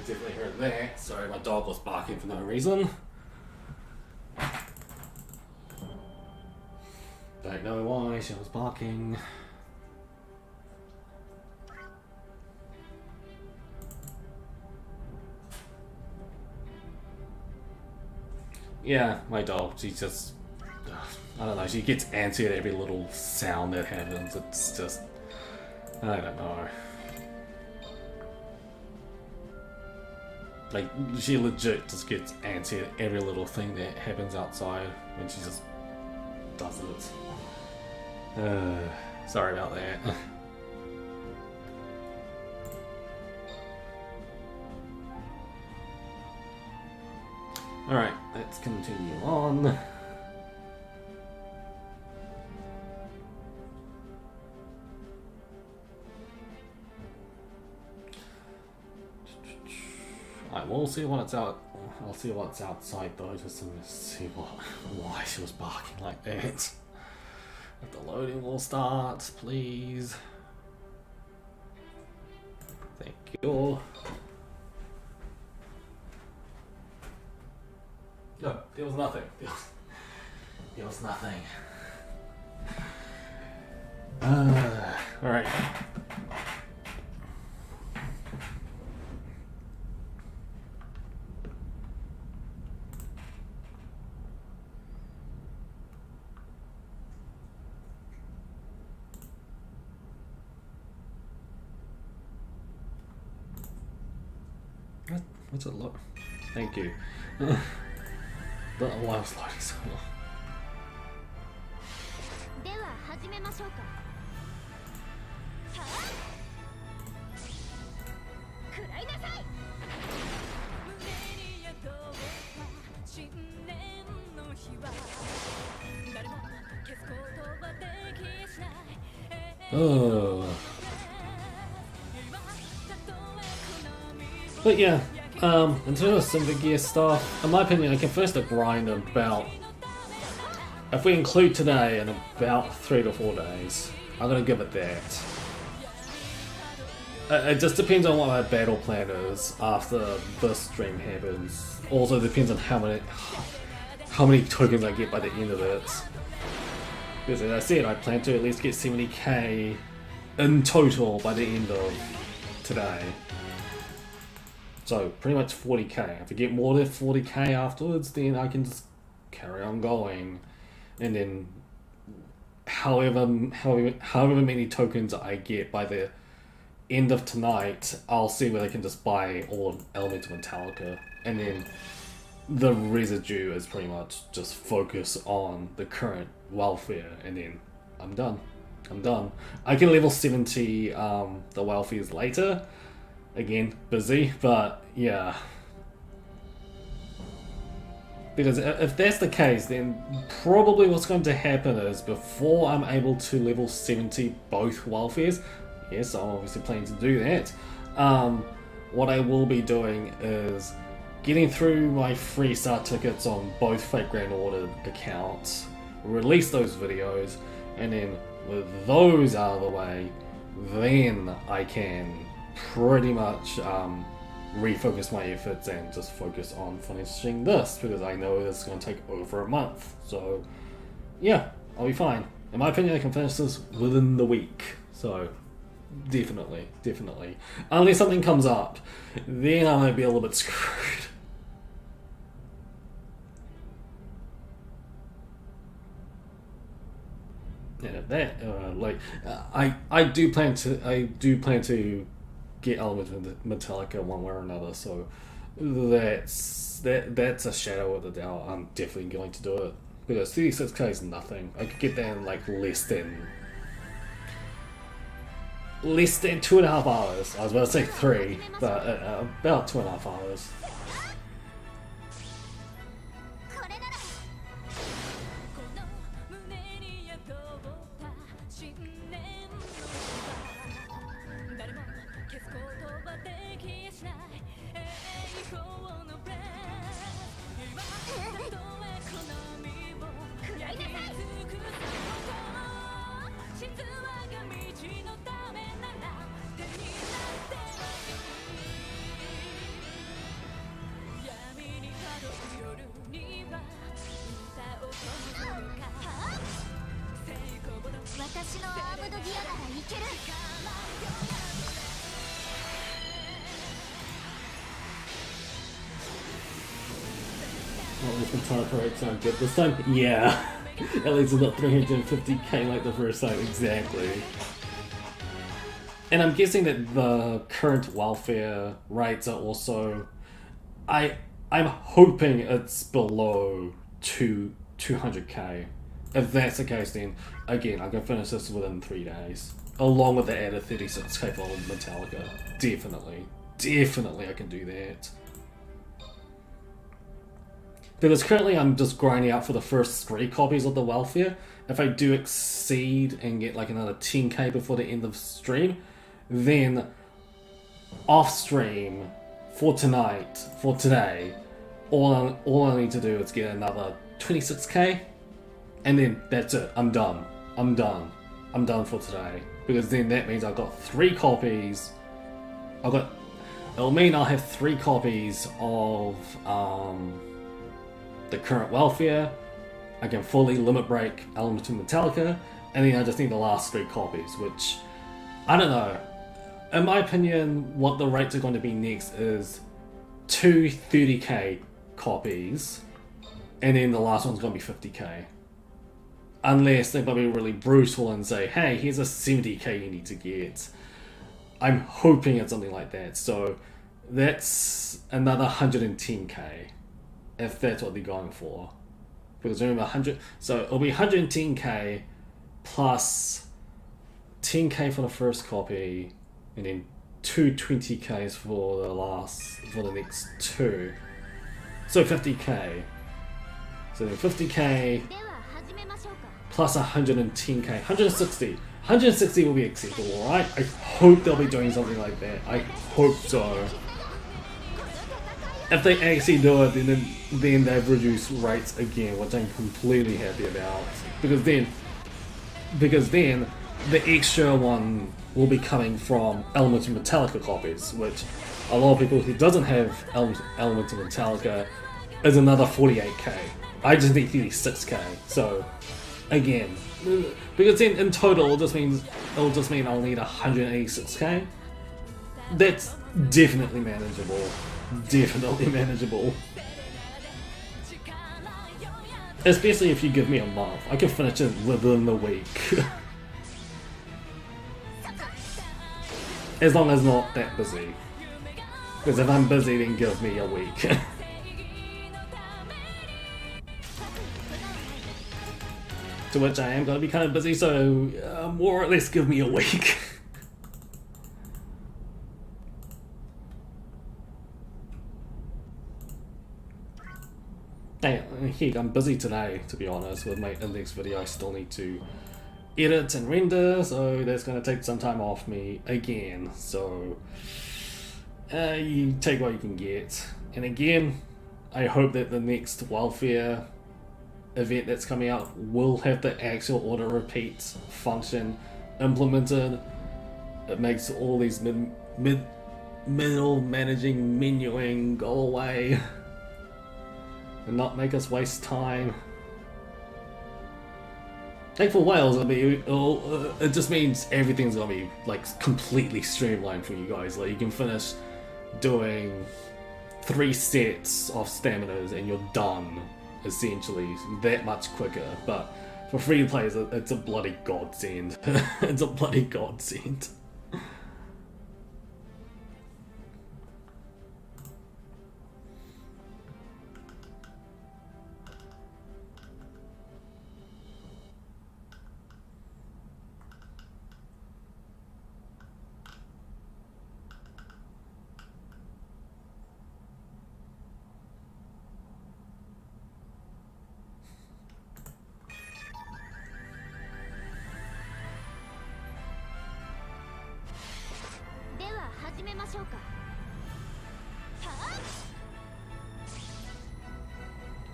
Definitely heard that. Sorry, my dog was barking for no reason. Don't know why she was barking. Yeah, my dog, she just... I don't know, she gets antsy at every little sound that happens. It's just... I don't know. Like, she legit just gets antsy at every little thing that happens outside when she just does it. Sorry about that. Alright, let's continue on. We'll see what's out. I'll see what's outside though, just to see why she was barking like that. If the loading will start, please. Thank you. No, there was nothing. There was nothing. All right. What's it look? Thank you. Don't know why I was loading so long. Oh. But yeah, in terms of Symphogear stuff, in my opinion, I can first grind about, if we include today, in about 3 to 4 days. I'm gonna give it that. It just depends on what my battle plan is after this stream happens. Also depends on how many tokens I get by the end of it. Because as I said, I plan to at least get 70k in total by the end of today. So pretty much 40k. If I get more than 40k afterwards, then I can just carry on going. And then however many tokens I get by the end of tonight, I'll see whether I can just buy all of Elemental Metallica. And then the residue is pretty much just focus on the current welfare, and then I'm done. I can level 70 the welfares later. Again, busy, but yeah. Because if that's the case, then probably what's going to happen is before I'm able to level 70 both welfares, yes, I'm obviously planning to do that, what I will be doing is getting through my free start tickets on both Fate Grand Order accounts, release those videos, and then with those out of the way, then I can pretty much refocus my efforts and just focus on finishing this, because I know it's going to take over a month. So yeah, I'll be fine. In my opinion, I can finish this within the week. So definitely. Unless something comes up, then I might be a little bit screwed. Yeah, that I do plan to get Elemental Metallica one way or another. So that's a shadow of the doubt. I'm definitely going to do it, because 36k is nothing. I could get that in like less than 2.5 hours. I was about to say 3, but about 2.5 hours. Well, this Metallica rate sound good this time? Yeah. At least it's not 350k like the first time, exactly. And I'm guessing that the current welfare rates are also... I'm hoping it's below 200k. If that's the case, then again, I can finish this within 3 days. Along with the added 36k for Metallica. Definitely I can do that. Because currently I'm just grinding out for the first 3 copies of the welfare. If I do exceed and get like another 10k before the end of stream, then off stream for today, all I need to do is get another 26k, and then that's it. I'm done for today. Because then that means I've got 3 copies. It'll mean I'll have 3 copies of the current welfare. I can fully limit break Elemental Metallica, and then I just need the last 3 copies, which, I don't know. In my opinion, what the rates are going to be next is 2 30k copies, and then the last one's going to be 50k. Unless they're going to be really brutal and say, hey, here's a 70k you need to get. I'm hoping it's something like that. So that's another 110k, if that's what they're going for. Because remember, 100, so it'll be 110k plus 10k for the first copy, and then 220ks for the next 2. So 50k. So then 50k plus 110k, 160. 160 will be acceptable, right? I hope they'll be doing something like that. I hope so. if they actually do it, then they've reduced rates again, which I'm completely happy about. Because then the extra one will be coming from Elements of Metallica copies, which a lot of people who doesn't have Elements of Metallica is another 48k. I just need 36k. So again, because then in total it'll just mean I'll need 186k. That's definitely manageable. Definitely manageable. Especially if you give me a month. I can finish it within the week. As long as not that busy. Because if I'm busy, then give me a week. To which I am going to be kind of busy, so more or less give me a week. Hey, heck, I'm busy today, to be honest, with my index video. I still need to edit and render, so that's going to take some time off me again. So you take what you can get. And again, I hope that the next Welfare event that's coming out will have the actual auto repeat function implemented. It makes all these middle managing menuing go away and not make us waste time. Like for Wales, it just means everything's gonna be like completely streamlined for you guys. Like you can finish doing 3 sets of staminas and you're done, essentially, that much quicker. But for free players, it's a bloody godsend. It's a bloody godsend.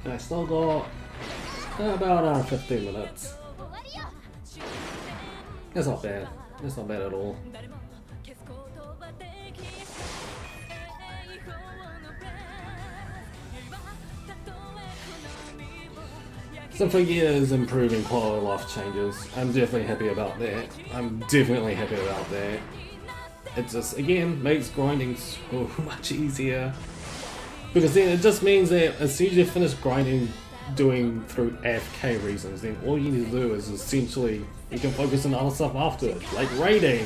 I still got about 15 minutes. That's not bad. That's not bad at all. Symphogear is improving quality of life changes. I'm definitely happy about that. It just, again, makes grinding so much easier. Because then it just means that as soon as you finish grinding doing through AFK reasons, then all you need to do is essentially, you can focus on other stuff afterwards, like raiding,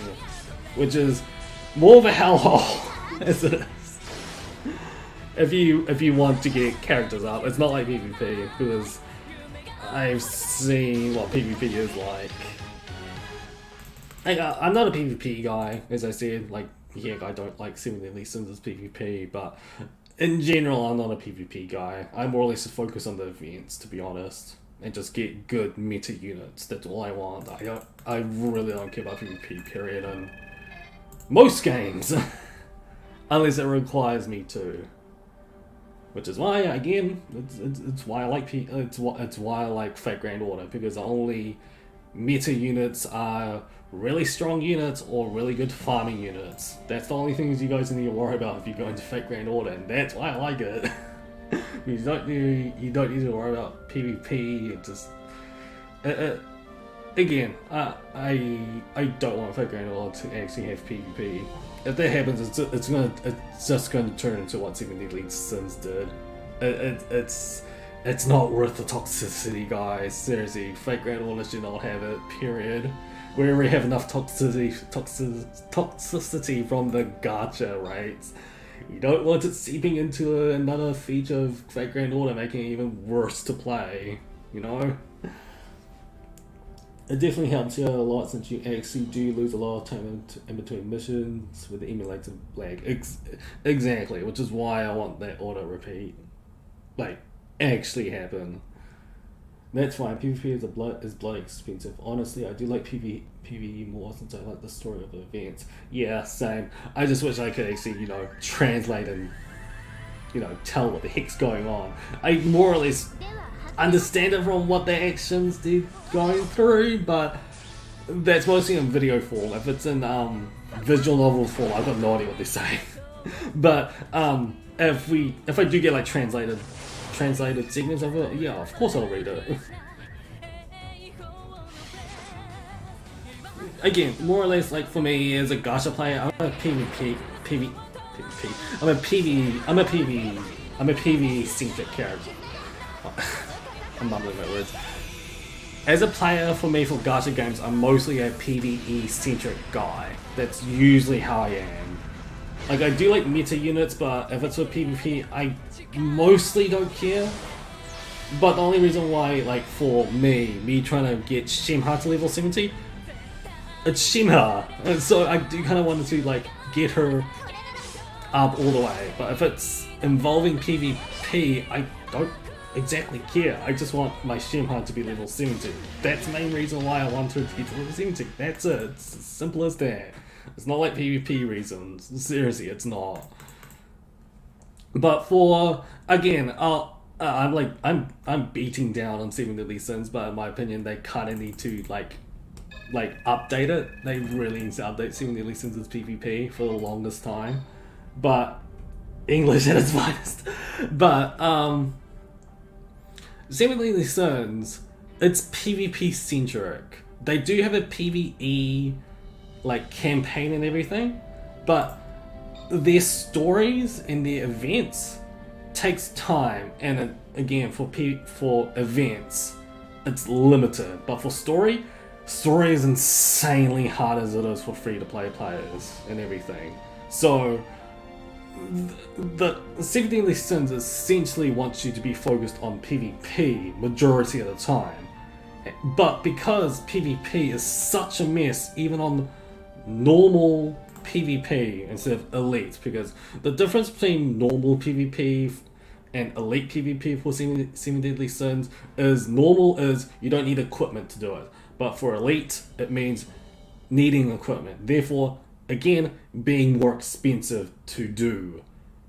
which is more of a hellhole as it is. If you want to get characters up, it's not like PvP, because I've seen what PvP is like. I'm not a PvP guy, as I said, like, yeah, I don't like 7 Deadly Sins as PvP, but in general, I'm not a PvP guy. I more or less focus on the events, to be honest, and just get good meta units. That's all I want. I really don't care about PvP, period, in most games, unless it requires me to. Which is why, again, it's why I like it's why I like Fate Grand Order, because the only meta units are really strong units or really good farming units. That's the only things you guys need to worry about if you go into Fate Grand Order, and that's why I like it. you don't need to worry about PvP. It just again, I don't want Fate Grand Order to actually have PvP. If that happens, it's just going to turn into what 7 Deadly Sins did. It's not worth the toxicity, guys. Seriously, Fate Grand Order should not have it. Period. We already have enough toxicity from the gacha, right? You don't want it seeping into another feature of Fate Grand Order, making it even worse to play. You know. It definitely helps you a lot since you actually do lose a lot of time in between missions with the emulator lag. Exactly, which is why I want that auto repeat, like, actually happen. That's fine. PvP is bloody expensive. Honestly, I do like PvE more since I like the story of the events. Yeah, same. I just wish I could actually, translate and tell what the heck's going on. I more or less understand it from what the actions they're going through, but that's mostly in video form. If it's in visual novel form, I've got no idea what they're saying. But if I do get like translated segments of it, yeah, of course I'll read it. Again, more or less, like for me as a gacha player, I'm a PvE centric character. I'm mumbling my words. As a player, for me, for gacha games, I'm mostly a PvE centric guy. That's usually how I am. Like, I do like meta units, but if it's for PvP, I mostly don't care. But the only reason why, like, for me trying to get Shemha to level 70, it's Shemha, and so I do kind of want to like get her up all the way. But if it's involving PvP, I don't exactly care. I just want my Shemha to be level 70. That's the main reason why I want her to get to level 70. That's it. It's as simple as that. It's not like PvP reasons. Seriously, it's not. But for again, I'm beating down on Seven Deadly Sins, but in my opinion, they kind of need to like update it. They really need to update Seven Deadly Sins as PvP for the longest time. But English at its finest. But Seven Deadly Sins, it's PvP centric. They do have a PvE like campaign and everything, but their stories and their events takes time, and again for events it's limited, but for story is insanely hard as it is for free-to-play players and everything. So the Seven Deadly Sins essentially wants you to be focused on PvP majority of the time, but because PvP is such a mess even on normal PvP instead of elite, because the difference between normal PvP and elite PvP for Seven Deadly Sins is normal is you don't need equipment to do it, but for elite it means needing equipment, therefore again being more expensive to do.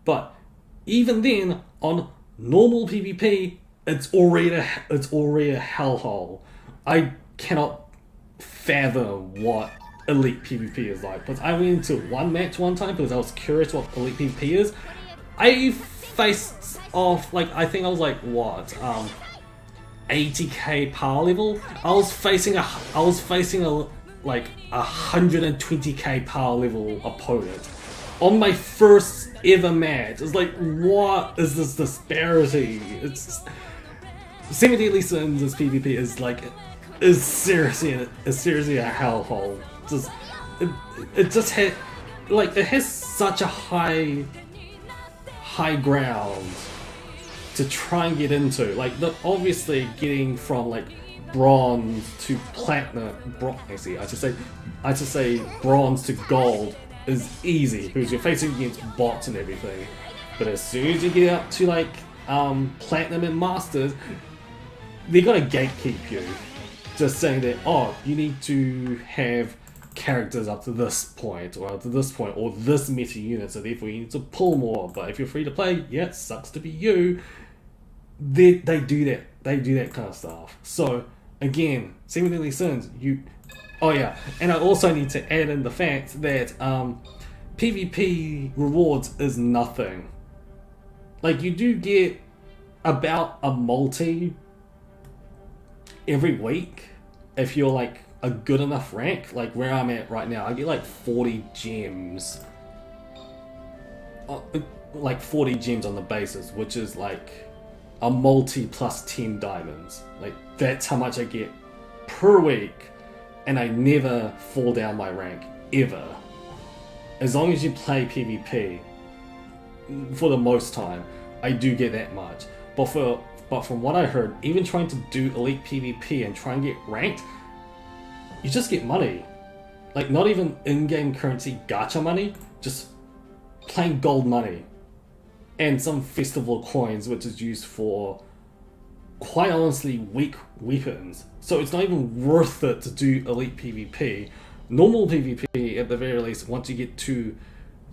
But even then on normal PvP it's already a hellhole. I cannot fathom what elite PvP is like, but I went into one match one time because I was curious what elite PvP is. I faced off like, I think I was like what 80k power level. I was facing a like 120k power level opponent on my first ever match. It's like, what is this disparity? It's Seven Deadly Sins as PvP is seriously a hellhole. It just had like, it has such a high ground to try and get into. Like, obviously getting from like bronze to platinum, I should say bronze to gold is easy because you're facing against bots and everything. But as soon as you get up to like platinum and masters, they're gonna gatekeep you, just saying that, oh, you need to have characters up to this point or this meta unit, so therefore you need to pull more. But if you're free to play, yeah, it sucks to be you. They do that kind of stuff. So again, Seven Deadly Sins, oh yeah, and I also need to add in the fact that PvP rewards is nothing. Like, you do get about a multi every week if you're like a good enough rank. Like where I'm at right now, I get like 40 gems. Like 40 gems on the basis, which is like a multi plus 10 diamonds. Like, that's how much I get per week, and I never fall down my rank ever. As long as you play PvP, for the most time, I do get that much. But from what I heard, even trying to do elite PvP and try and get ranked, you just get money. Like, not even in-game currency gacha money, just plain gold money. And some festival coins, which is used for, quite honestly, weak weapons. So it's not even worth it to do elite PvP. Normal PvP, at the very least, once you get to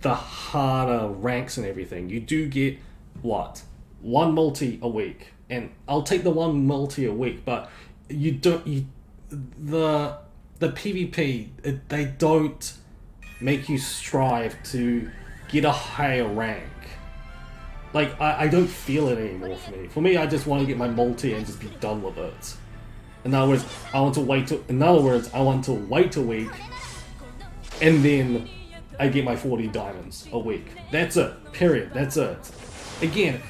the harder ranks and everything, you do get what, one multi a week, and I'll take the one multi a week, but the PvP, they don't make you strive to get a higher rank. Like, I don't feel it anymore for me. For me, I just want to get my multi and just be done with it. In other words, I want to wait a week, and then I get my 40 diamonds a week. That's it. Period. That's it. Again,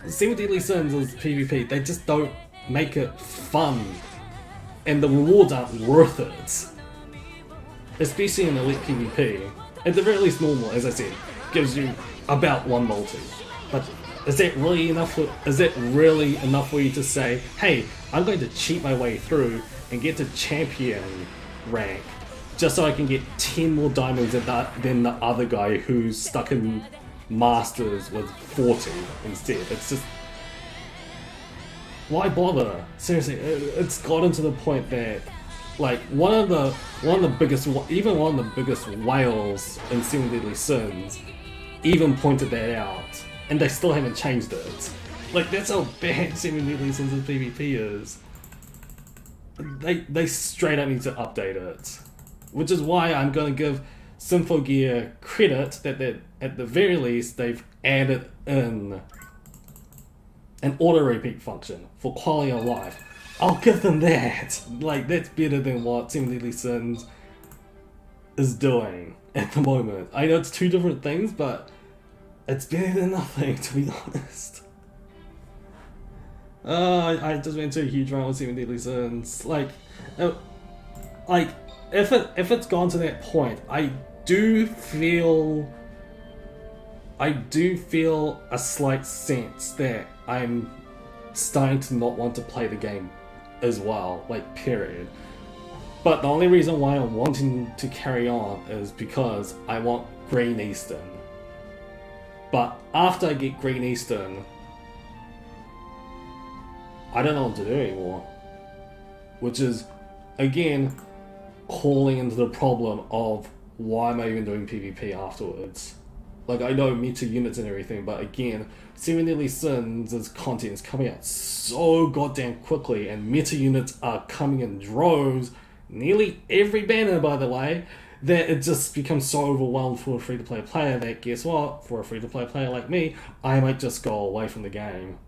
Seven Deadly Sins is PvP. They just don't make it fun, and the rewards aren't worth it. Especially in Elite PvP. At the very least, normal, as I said, gives you about one multi. But is that really enough for you to say, hey, I'm going to cheat my way through and get to champion rank just so I can get 10 more diamonds than the other guy who's stuck in Masters with 40 instead? It's just, why bother? Seriously, it's gotten to the point that, like, one of the biggest whales in Seven Deadly Sins even pointed that out, and they still haven't changed it. Like, that's how bad Seven Deadly Sins of PvP is. They straight up need to update it, which is why I'm going to give Symphogear credit that at the very least they've added in an auto repeat function for quality of life. I'll give them that. Like, that's better than what Seven Deadly Sins is doing at the moment. I know it's two different things, but it's better than nothing, to be honest. I just went to a huge run with Seven Deadly Sins. Like, if it's gone to that point, I do feel a slight sense that I'm starting to not want to play the game as well, like, period. But the only reason why I'm wanting to carry on is because I want Green Eastern. But after I get Green Eastern, I don't know what to do anymore. Which is, again, calling into the problem of why am I even doing PvP afterwards? Like, I know meta units and everything, but again, Seven Deadly Sins' content is coming out so goddamn quickly, and meta units are coming in droves, nearly every banner, by the way, that it just becomes so overwhelmed for a free-to-play player that, guess what, for a free-to-play player like me, I might just go away from the game.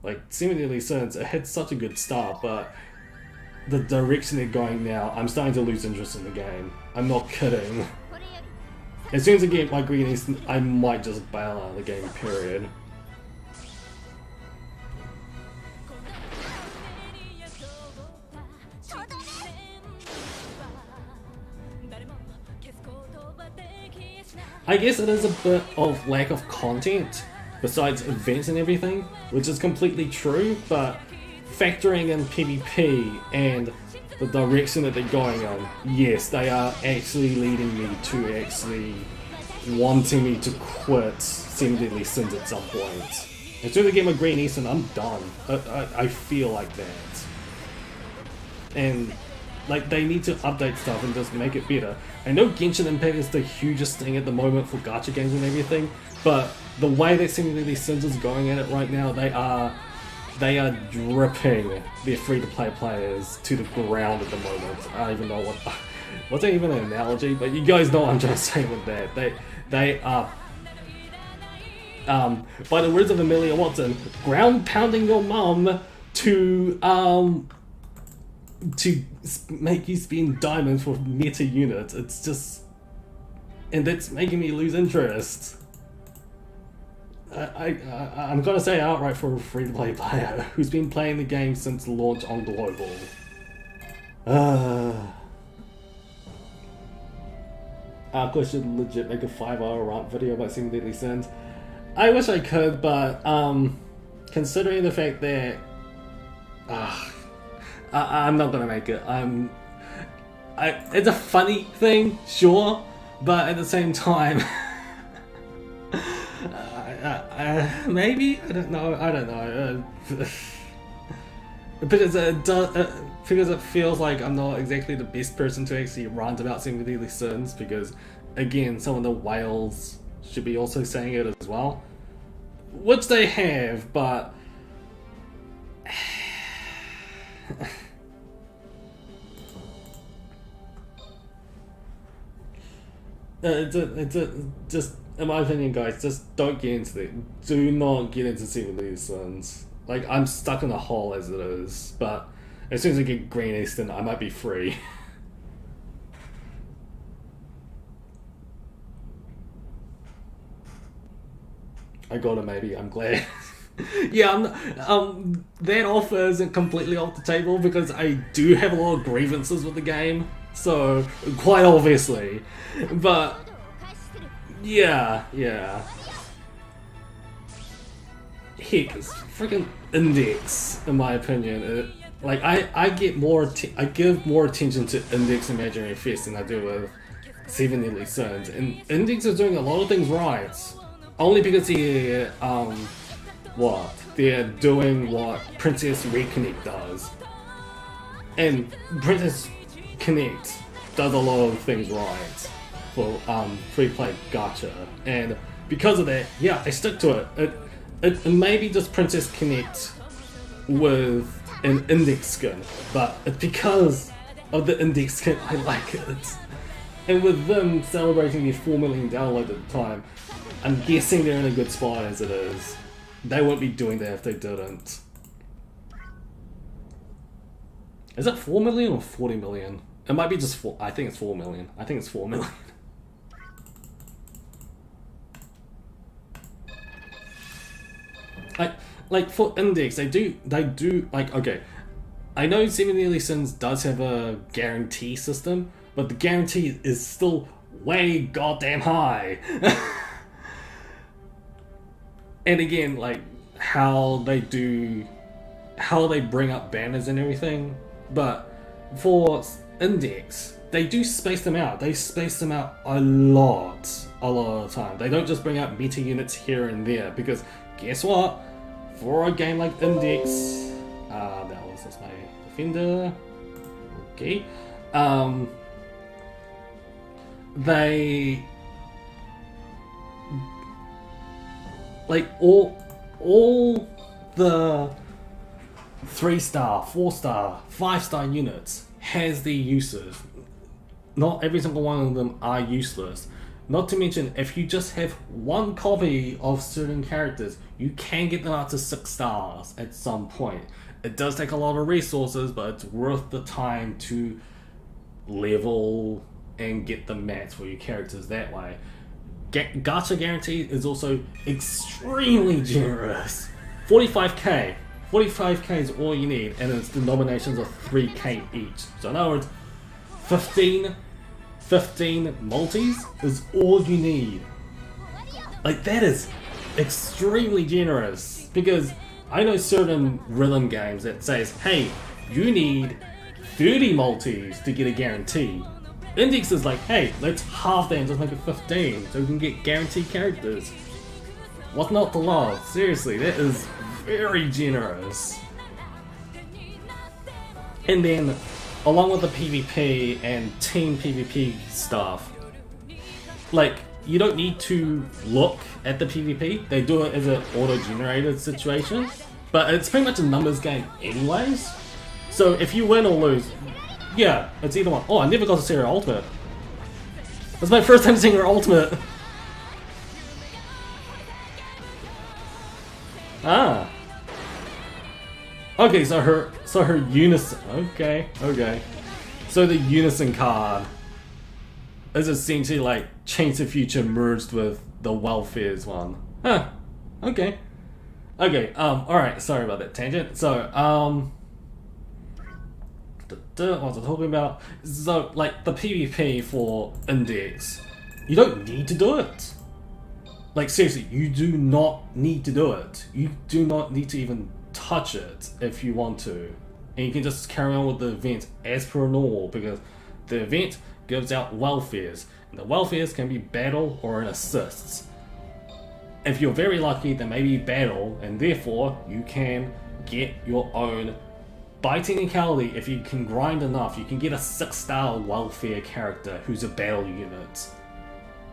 Like, Seven Deadly Sins, it had such a good start, but the direction they're going now, I'm starting to lose interest in the game. I'm not kidding. As soon as I get my Green Eastern, I might just bail out of the game, period. I guess it is a bit of lack of content, besides events and everything, which is completely true, but factoring in PvP and the direction that they're going on, yes, they are actually leading me to actually wanting me to quit Seven Deadly Sins at some point. As soon as I get my Green Eastern, I'm done. I feel like that. And, like, they need to update stuff and just make it better. I know Genshin Impact is the hugest thing at the moment for gacha games and everything, but the way that Seven Deadly Sins is going at it right now, they are dripping their free-to-play players to the ground at the moment. I don't even know what's that even an analogy, but you guys know what I'm trying to say with that. They are, by the words of Amelia Watson, ground pounding your mum to make you spend diamonds for meta units. It's just, and that's making me lose interest. I'm gonna say outright for a free-to-play player who's been playing the game since launch on Global. Aqua should legit make a 5-hour rant video about Seven Deadly Sins. I wish I could, but considering the fact that I'm not gonna make it. It's a funny thing, sure, but at the same time, maybe, I don't know. Because it feels like I'm not exactly the best person to actually rant about Seven Deadly Sins, because again, some of the whales should be also saying it as well. which they have, but just in my opinion, guys, just don't get into it. Do not get into Seven Sons. Like, I'm stuck in a hole as it is, but as soon as I get Green Eastern, I might be free. I got it, maybe. I'm glad. Yeah, that offer isn't completely off the table because I do have a lot of grievances with the game, so quite obviously. But yeah. Heck, it's freaking Index, in my opinion. Like I give more attention to Index Imaginary Fest than I do with Seven Deadly Sins, and Index is doing a lot of things right. Only because they're doing what Princess Reconnect does. And Princess Connect does a lot of things right for free play gacha. And because of that, yeah, I stick to it. It may be just Princess Connect with an Index skin, but it's because of the Index skin I like it. And with them celebrating their 4 million downloads at the time, I'm guessing they're in a good spot as it is. They won't be doing that if they didn't. Is it 4 million or 40 million? It might be just 4. I think it's 4 million. I think it's 4 million. Like for Index, they do like, okay. I know Seven Deadly Sins does have a guarantee system, but the guarantee is still way goddamn high. And again, like how they bring up banners and everything, but for Index, they do space them out. They space them out a lot of the time. They don't just bring out meta units here and there, because guess what? For a game like Index, that's my defender. Okay, they like all the 3-star, 4-star, 5-star units has their uses. Not every single one of them are useless. Not to mention, if you just have one copy of certain characters, you can get them up to 6 stars at some point. It does take a lot of resources, but it's worth the time to level and get the mats for your characters that way. Gacha guarantee is also extremely generous. 45k. 45k is all you need, and its denominations are 3k each. So in other words, 15 multis is all you need. Like, that is extremely generous, because I know certain rhythm games that says, hey, you need 30 multis to get a guarantee. Index is like, hey, let's half that and just make it 15 so we can get guaranteed characters. What's not to love? Seriously, that is very generous. And then, along with the PvP and team PvP stuff, like, you don't need to look at the PvP. They do it as an auto-generated situation, but it's pretty much a numbers game anyways. So if you win or lose, yeah, it's either one. Oh, I never got to see her ultimate. That's my first time seeing her ultimate. Ah. Okay, so her unison. Okay. So the unison card is essentially like Change the Future merged with the Welfare's one. Huh. Okay. Alright, sorry about that tangent. So, what was I talking about? So, like, the PvP for Index, you don't need to do it. Like, seriously, you do not need to do it. You do not need to even touch it if you want to. And you can just carry on with the event as per normal, because the event gives out welfares. And the welfares can be battle or an assists. If you're very lucky, they may be battle, and therefore you can get your own. By technicality, if you can grind enough, you can get a 6-star welfare character who's a battle unit.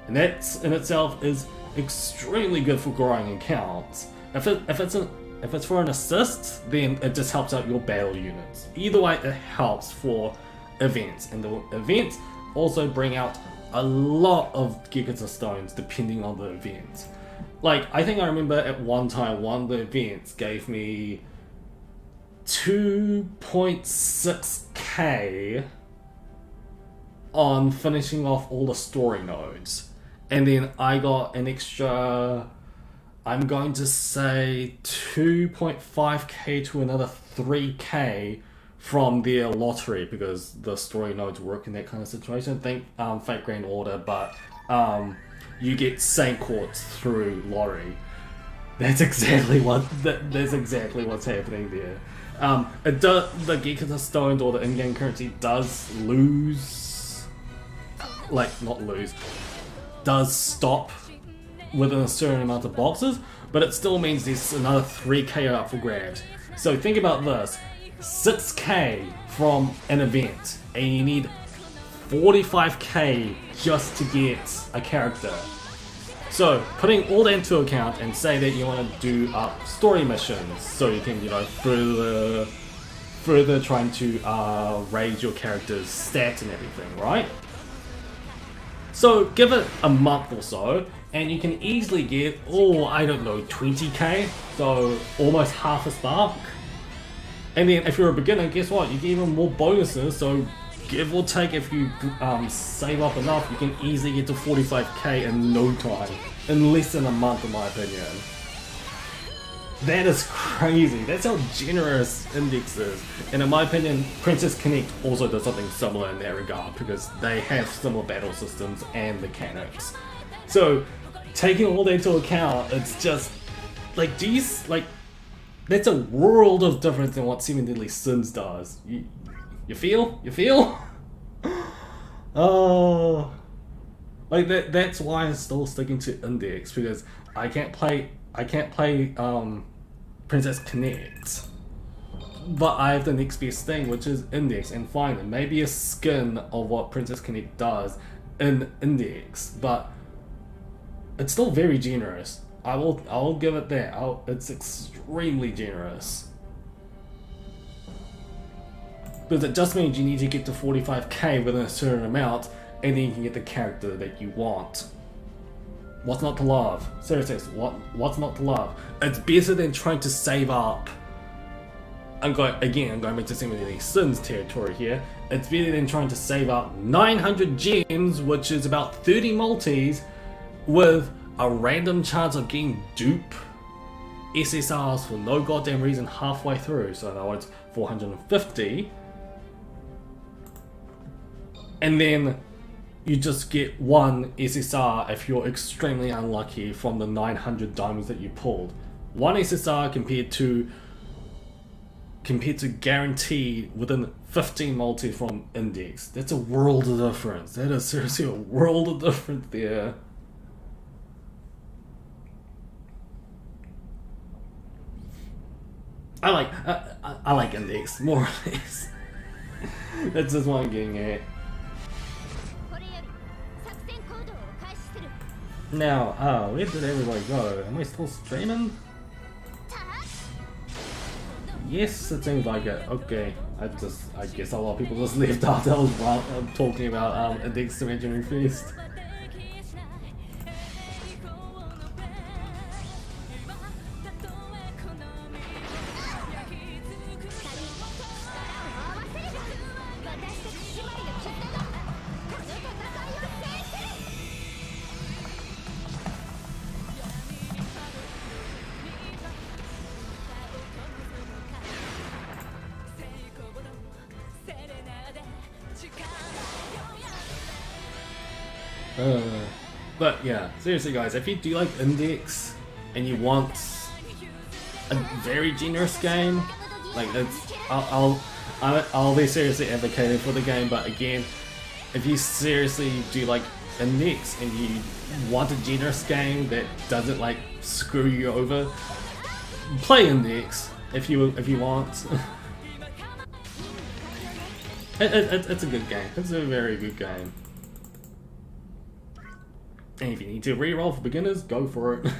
And that in itself is extremely good for growing accounts. If it's for an assist, then it just helps out your battle units. Either way, it helps for events, and the events also bring out a lot of gigas of stones depending on the event. Like, I think I remember at one time, one of the events gave me 2.6k on finishing off all the story nodes. And then I got an extra, I'm going to say 2.5k to another 3k from their lottery, because the story nodes work in that kind of situation. Think Fate Grand Order, but you get Saint Quartz through lottery. That's exactly that's exactly what's happening there. It does, the Geekers Stones or the in-game currency does lose, like not lose, does stop within a certain amount of boxes, but it still means there's another 3k up for grabs. So think about this, 6k from an event, and you need 45k just to get a character. So putting all that into account, and say that you want to do story missions, so you can, you know, further trying to raise your character's stats and everything, right? So give it a month or so, and you can easily get, I don't know, 20k, so almost half a spark. And then if you're a beginner, guess what? You get even more bonuses, so give or take, if you save up enough, you can easily get to 45k in no time. In less than a month, in my opinion. That is crazy. That's how generous Index is. And in my opinion, Princess Connect also does something similar in that regard, because they have similar battle systems and mechanics. So, taking all that into account, it's just, like, that's a world of difference in what Seven Deadly Sins does. You feel? You feel? Oh, like that's why I'm still sticking to Index, because I can't play Princess Connect, but I have the next best thing, which is Index, and fine, maybe a skin of what Princess Connect does in Index, but it's still very generous. I will give it that. It's extremely generous. Because it just means you need to get to 45k within a certain amount, and then you can get the character that you want. What's not to love? Seriously, what's not to love? It's better than trying to save up. I'm going back to Seven Deadly Sins territory here. It's better than trying to save up 900 gems, which is about 30 multis, with a random chance of getting dupe SSRs for no goddamn reason halfway through. So in other words, 450. And then you just get one SSR if you're extremely unlucky from the 900 diamonds that you pulled. One SSR compared to guaranteed within 15 multi from Index. That's a world of difference. That is seriously a world of difference there. I like Index more or less. That's just what I'm getting at. Now, where did everybody go? Am I still streaming? Yes, it seems like it. Okay, I guess a lot of people just left after I was talking about Index Imaginary Feast. But yeah, seriously guys, if you do like Index and you want a very generous game, like I'll be seriously advocating for the game. But again, if you seriously do like Index and you want a generous game that doesn't like screw you over, play Index if you want. It's a good game. It's a very good game. And if you need to reroll for beginners, go for it.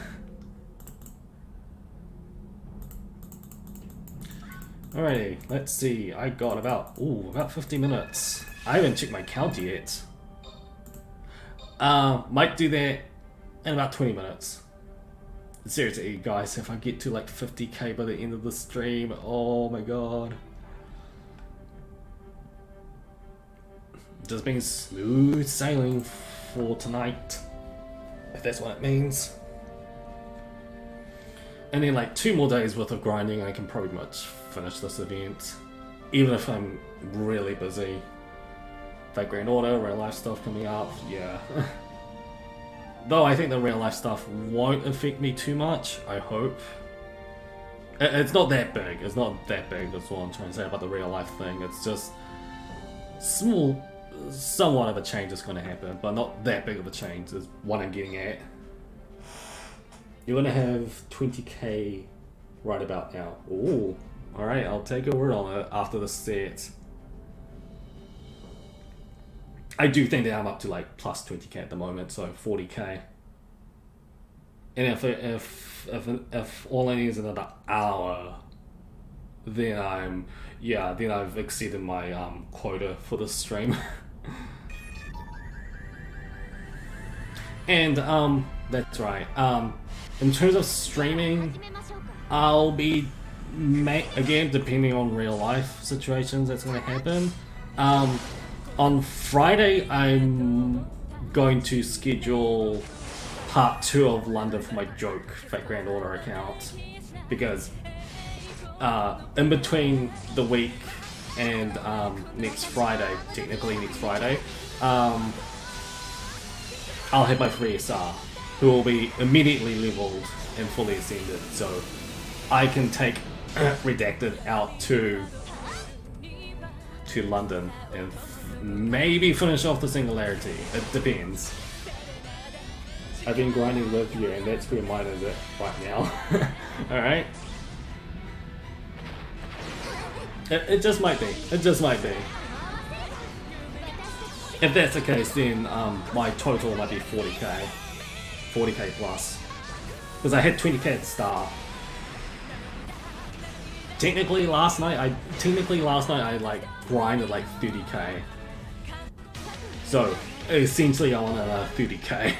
Alrighty, let's see. I got about 50 minutes. I haven't checked my count yet. Might do that in about 20 minutes. Seriously, guys, if I get to like 50k by the end of the stream, oh my god. Just being smooth sailing for tonight, if that's what it means. And then like 2 more days worth of grinding, I can pretty much finish this event, even if I'm really busy. Like Grand Order, real life stuff coming up, yeah. Though I think the real life stuff won't affect me too much, I hope. It's not that big, that's what I'm trying to say about the real life thing. It's just small, somewhat of a change is going to happen, but not that big of a change is what I'm getting at. You're going to have 20k right about now. Ooh, alright, I'll take your word on it after the set. I do think that I'm up to like plus 20k at the moment, so 40k. And if all I need is another hour, then I've exceeded my quota for the stream. And that's right. In terms of streaming, I'll be again depending on real life situations that's going to happen. On Friday, I'm going to schedule part 2 of London for my joke Fat Grand Order account, because in between the week and next Friday, technically next Friday, I'll have my 3SR, who will be immediately leveled and fully ascended, so I can take Redacted out to London and maybe finish off the Singularity. It depends. I've been grinding Live here, and that's where mine is at right now. Alright? It just might be. It just might be. If that's the case, then my total might be 40k. 40k plus. Because I had 20k at the start. Technically last night I like grinded like 30k. So essentially I want another 30k.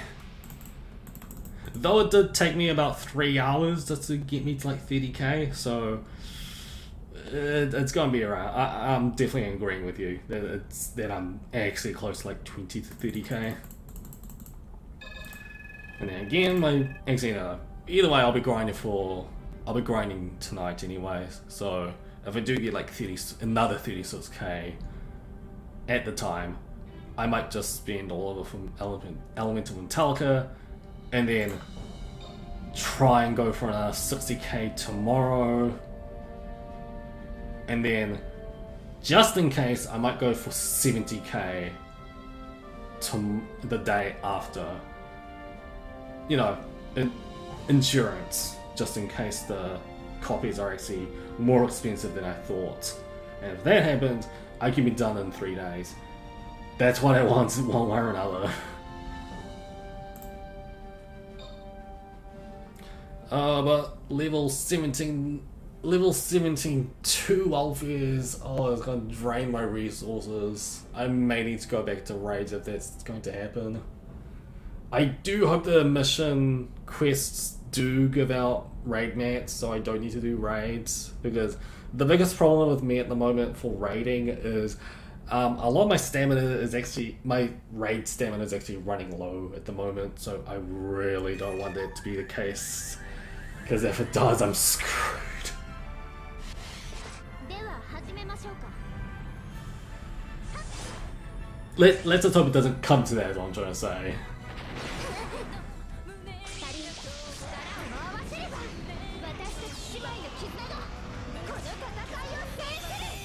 Though it did take me about 3 hours just to get me to like 30k, so it's gonna be around. I'm definitely agreeing with you that I'm actually close to like 20 to 30k. And then again, either way I'll be grinding tonight anyway, so if I do get like another 36k at the time, I might just spend all of it from Elemental Metallica, and then try and go for another 60k tomorrow, and then just in case I might go for 70k the day after. You know, insurance, just in case the copies are actually more expensive than I thought. And if that happens, I can be done in 3 days. That's what I want, one way or another. But level 17 2 Alpheus, it's gonna drain my resources. I may need to go back to raids if that's going to happen. I do hope the mission quests do give out raid mats, so I don't need to do raids, because the biggest problem with me at the moment for raiding is a lot of my raid stamina is actually running low at the moment, so I really don't want that to be the case, because if it does, I'm screwed. Let's just hope it doesn't come to that, is what I'm trying to say.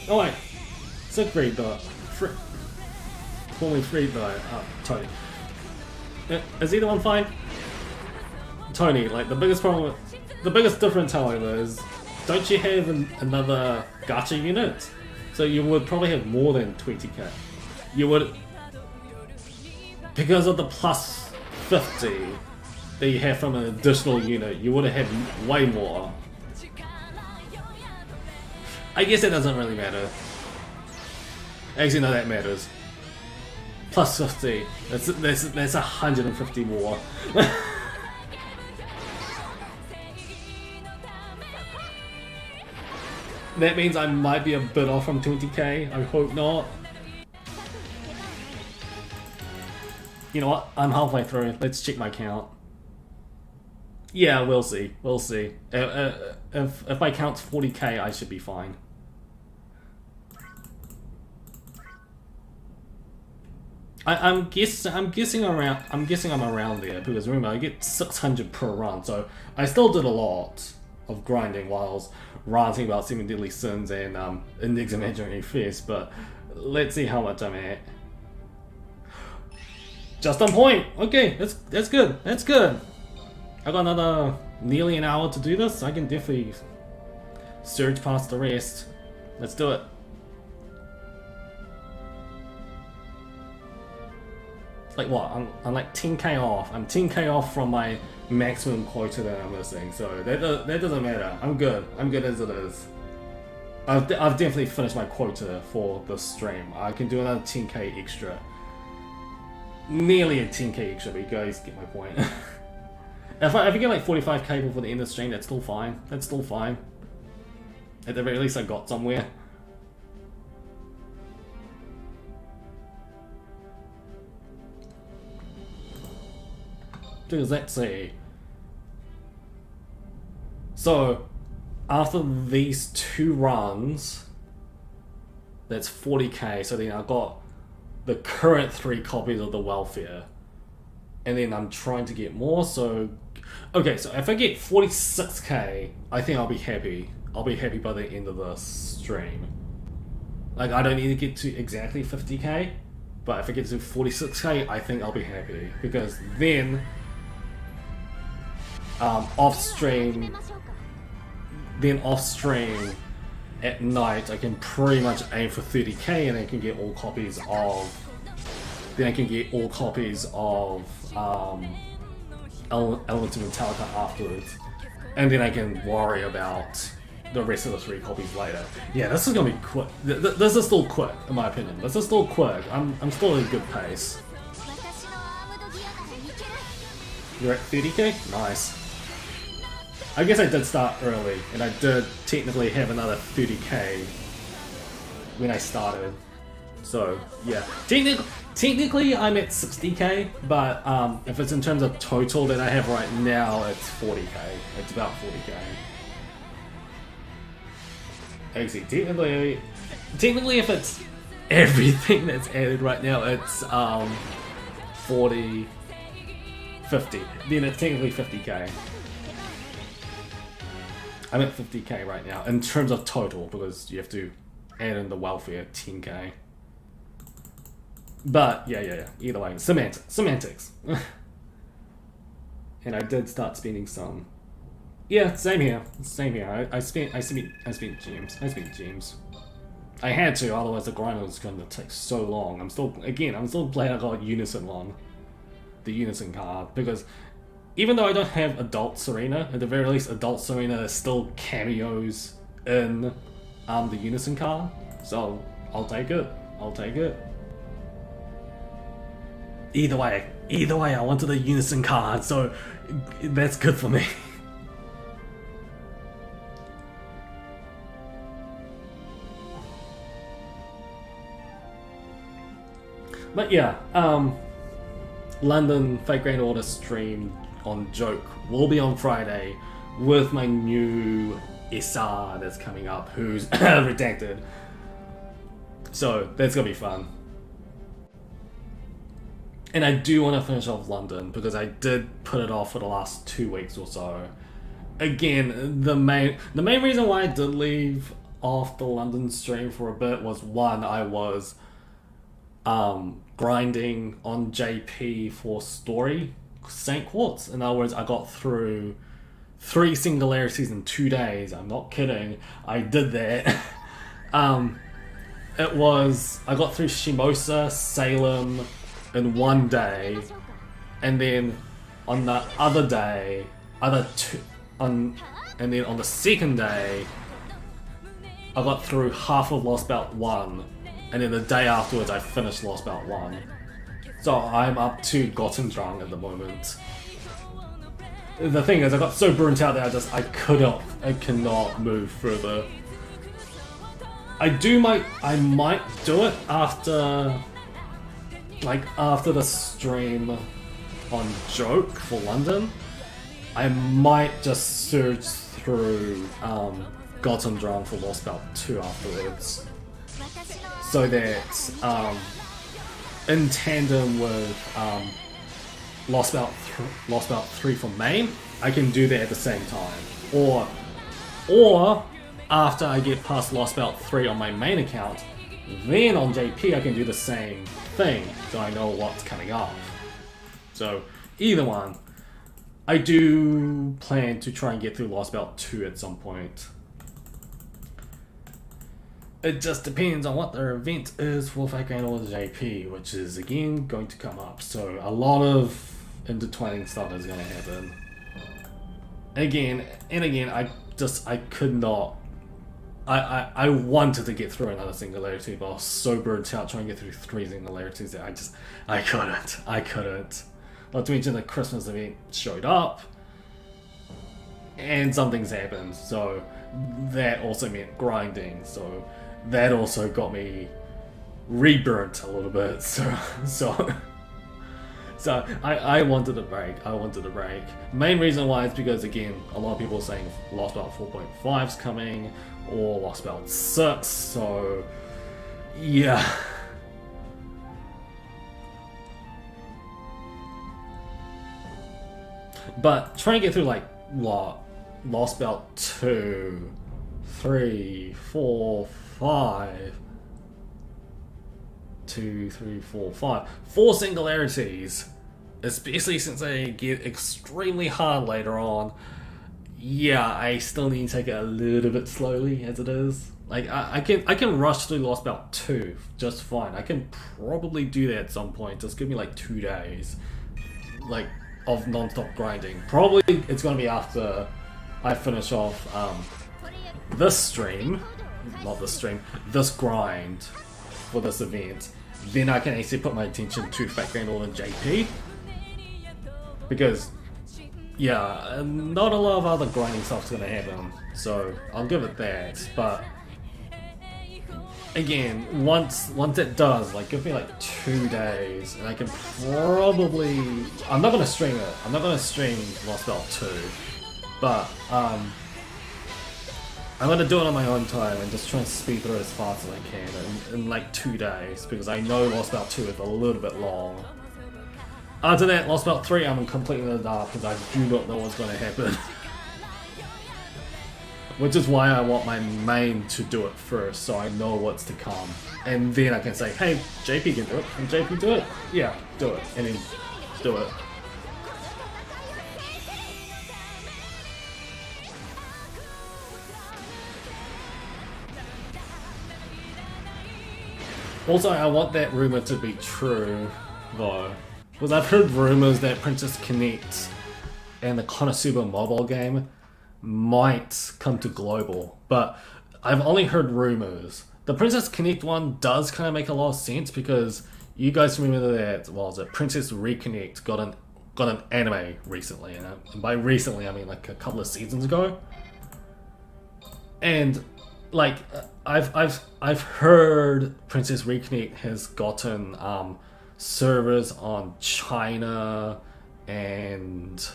Oh wait, Siegfried though. Formerly Fried though. Tony. Is either one fine? Tony, like the biggest difference, however, is don't you have another gacha unit? So you would probably have more than 20k. You would, because of the plus 50 that you have from an additional unit, you would have had way more. I guess it doesn't really matter. Actually, no, that matters. Plus 50. That's 150 more. That means I might be a bit off from 20k. I hope not. You know what? I'm halfway through. Let's check my count. Yeah, we'll see. We'll see. If my count's 40k, I should be fine. I'm guessing I'm around there, because remember I get 600 per run, so I still did a lot of grinding while I was ranting about 7 Deadly Sins and Index Imaginary Fist, but let's see how much I'm at. Just on point. Okay, that's good. That's good. I got another nearly an hour to do this. I can definitely surge past the rest. Let's do it. Like what? I'm like 10k off. I'm 10k off from my maximum quota that I'm missing. So that doesn't matter. I'm good. I'm good as it is. I've definitely finished my quota for the stream. I can do another 10k extra. Nearly a 10k extra, but you guys get my point. If I get like 45k before the end of the stream, that's still fine. That's still fine. At the very least, I got somewhere. Because let's see. So, after these 2 runs, that's 40k. So then I got the current 3 copies of the Welfare. And then I'm trying to get more, so... Okay, so if I get 46k, I think I'll be happy. I'll be happy by the end of the stream. Like, I don't need to get to exactly 50k, but if I get to 46k, I think I'll be happy. Because then, off stream at night, I can pretty much aim for 30k, and I can get all copies of... Then I can get all copies of Element of Metallica afterwards, and then I can worry about the rest of the 3 copies later. Yeah, this is gonna be quick. This is still quick, in my opinion. This is still quick. I'm still at a good pace. You're at 30k? Nice. I guess I did start early, and I did technically have another 30k when I started. So yeah, technically I'm at 60k, but if it's in terms of total that I have right now, it's 40k. It's about 40k. Actually, technically if it's everything that's added right now, it's 40, 50. Then it's technically 50k. I'm at 50k right now in terms of total, because you have to add in the Welfare 10k. But yeah. Either way, semantics. And I did start spending some. Yeah, same here. I spent gems. I had to, otherwise the grind was going to take so long. I'm still glad I got Unison one, the Unison card, because even though I don't have Adult Serena, at the very least, Adult Serena is still cameos in the Unison card. So I'll take it. Either way, I wanted a Unison card, so that's good for me. But yeah, London Fate Grand Order stream on Joke will be on Friday with my new SR that's coming up, who's redacted. So that's gonna be fun. And I do want to finish off London, because I did put it off for the last 2 weeks or so. Again, the main reason why I did leave off the London stream for a bit was, one, I was grinding on JP for story St. Quartz. In other words, I got through 3 singularities in 2 days. I'm not kidding. I did that. I got through Shimosa, Salem in 1 day, and then on the other day, and then on the second day, I got through half of Lost Belt 1, and then the day afterwards I finished Lost Belt 1. So I'm up to Gotten Drunk at the moment. The thing is, I got so burnt out that I cannot move further. I might do it after the stream on Joke for London. I might just search through Gotten Drunk for Lost Belt 2 afterwards, so that in tandem with Lost Belt 3 for main, I can do that at the same time, or after I get past Lost Belt 3 on my main account, then on JP I can do the same thing, so I know what's coming up. So either one. I do plan to try and get through Lost Belt 2 at some point. It just depends on what their event is for Fake Grand Order JP, which is again going to come up. So a lot of intertwining stuff is going to happen. Again and again, I could not. I wanted to get through another singularity, but I was so burnt out trying to get through 3 singularities that I couldn't. Not to mention the Christmas event showed up, and some things happened, so that also meant grinding, so that also got me re-burnt a little bit, so I wanted a break. Main reason why is because, again, a lot of people are saying Lost Belt 4.5 is coming, or Lost Belt 6, so yeah. But trying to get through like what? Lost Belt 2, 3, 4, 5. 2, 3, 4, 5. 4 singularities. Especially since they get extremely hard later on. Yeah, I still need to take it a little bit slowly as it is. Like I can rush through Lost Belt 2 just fine. I can probably do that at some point. Just give me like 2 days. Like of non-stop grinding. Probably it's gonna be after I finish off this grind for this event. Then I can actually put my attention to Fake Grand Order and JP, because yeah, not a lot of other grinding stuff's gonna happen, so I'll give it that. But again, once it does, like, give me like 2 days, and I can probably... I'm not gonna stream it. I'm not gonna stream Lost Belt 2, but I'm gonna do it on my own time and just try and speed through as fast as I can in like 2 days, because I know Lost Belt 2 is a little bit long. After that, Lost Belt 3, I'm completely in the dark because I do not know what's gonna happen. Which is why I want my main to do it first, so I know what's to come. And then I can say, hey, JP can do it. Can JP do it? Yeah, do it. And then do it. Also, I want that rumor to be true, though. Because I've heard rumors that Princess Connect and the Konosuba mobile game might come to global, but I've only heard rumors. The Princess Connect one does kind of make a lot of sense, because you guys remember that, what was it, Princess Reconnect got an anime recently, and by recently I mean like a couple of seasons ago. And like I've heard Princess Reconnect has gotten servers on China and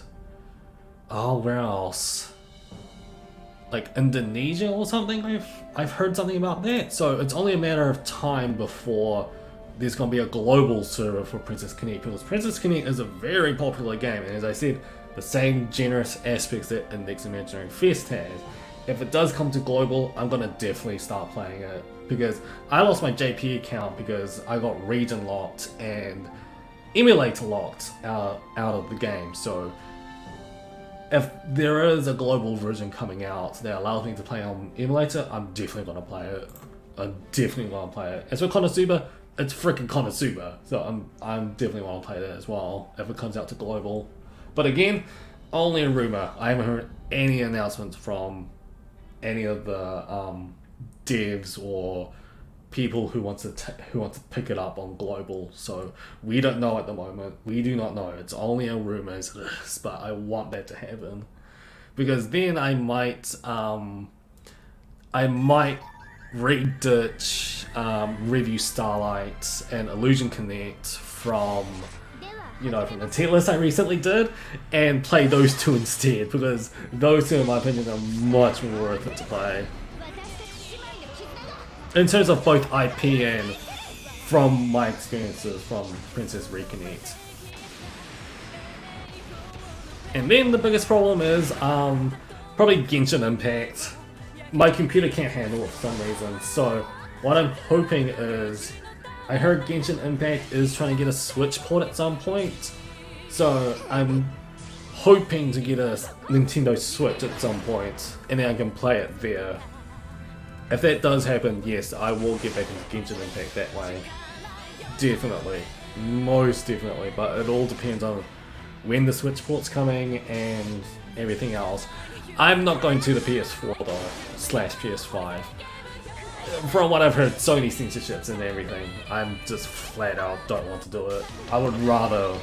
where else? Like Indonesia or something. I've heard something about that. So it's only a matter of time before there's gonna be a global server for Princess Connect, because Princess Connect is a very popular game, and as I said, the same generous aspects that Index Imaginary Fest has. If it does come to global, I'm gonna definitely start playing it, because I lost my JP account because I got region locked and emulator locked out of the game. So if there is a global version coming out that allows me to play on emulator, I'm definitely gonna play it. I'm definitely gonna play it. As for Konosuba, it's freaking Konosuba, so I'm definitely want to play that as well if it comes out to global. But again, only a rumor. I haven't heard any announcements from any of the devs or people who want to pick it up on global. So we don't know at the moment. We do not know. It's only a rumor, but I want that to happen because then I might re-ditch Review Starlight and Illusion Connect from from the tier list I recently did and play those two instead because those two in my opinion are much more worth it to play. In terms of both IP and from my experiences from Princess Reconnect. And then the biggest problem is probably Genshin Impact. My computer can't handle it for some reason, so what I'm hoping is, I heard Genshin Impact is trying to get a Switch port at some point, so I'm hoping to get a Nintendo Switch at some point, and then I can play it there. If that does happen, yes, I will get back into Genshin Impact that way. Definitely. Most definitely, but it all depends on when the Switch port's coming and everything else. I'm not going to the PS4 though, /PS5. From what I've heard, Sony censorships and everything, I'm just flat out don't want to do it. I would rather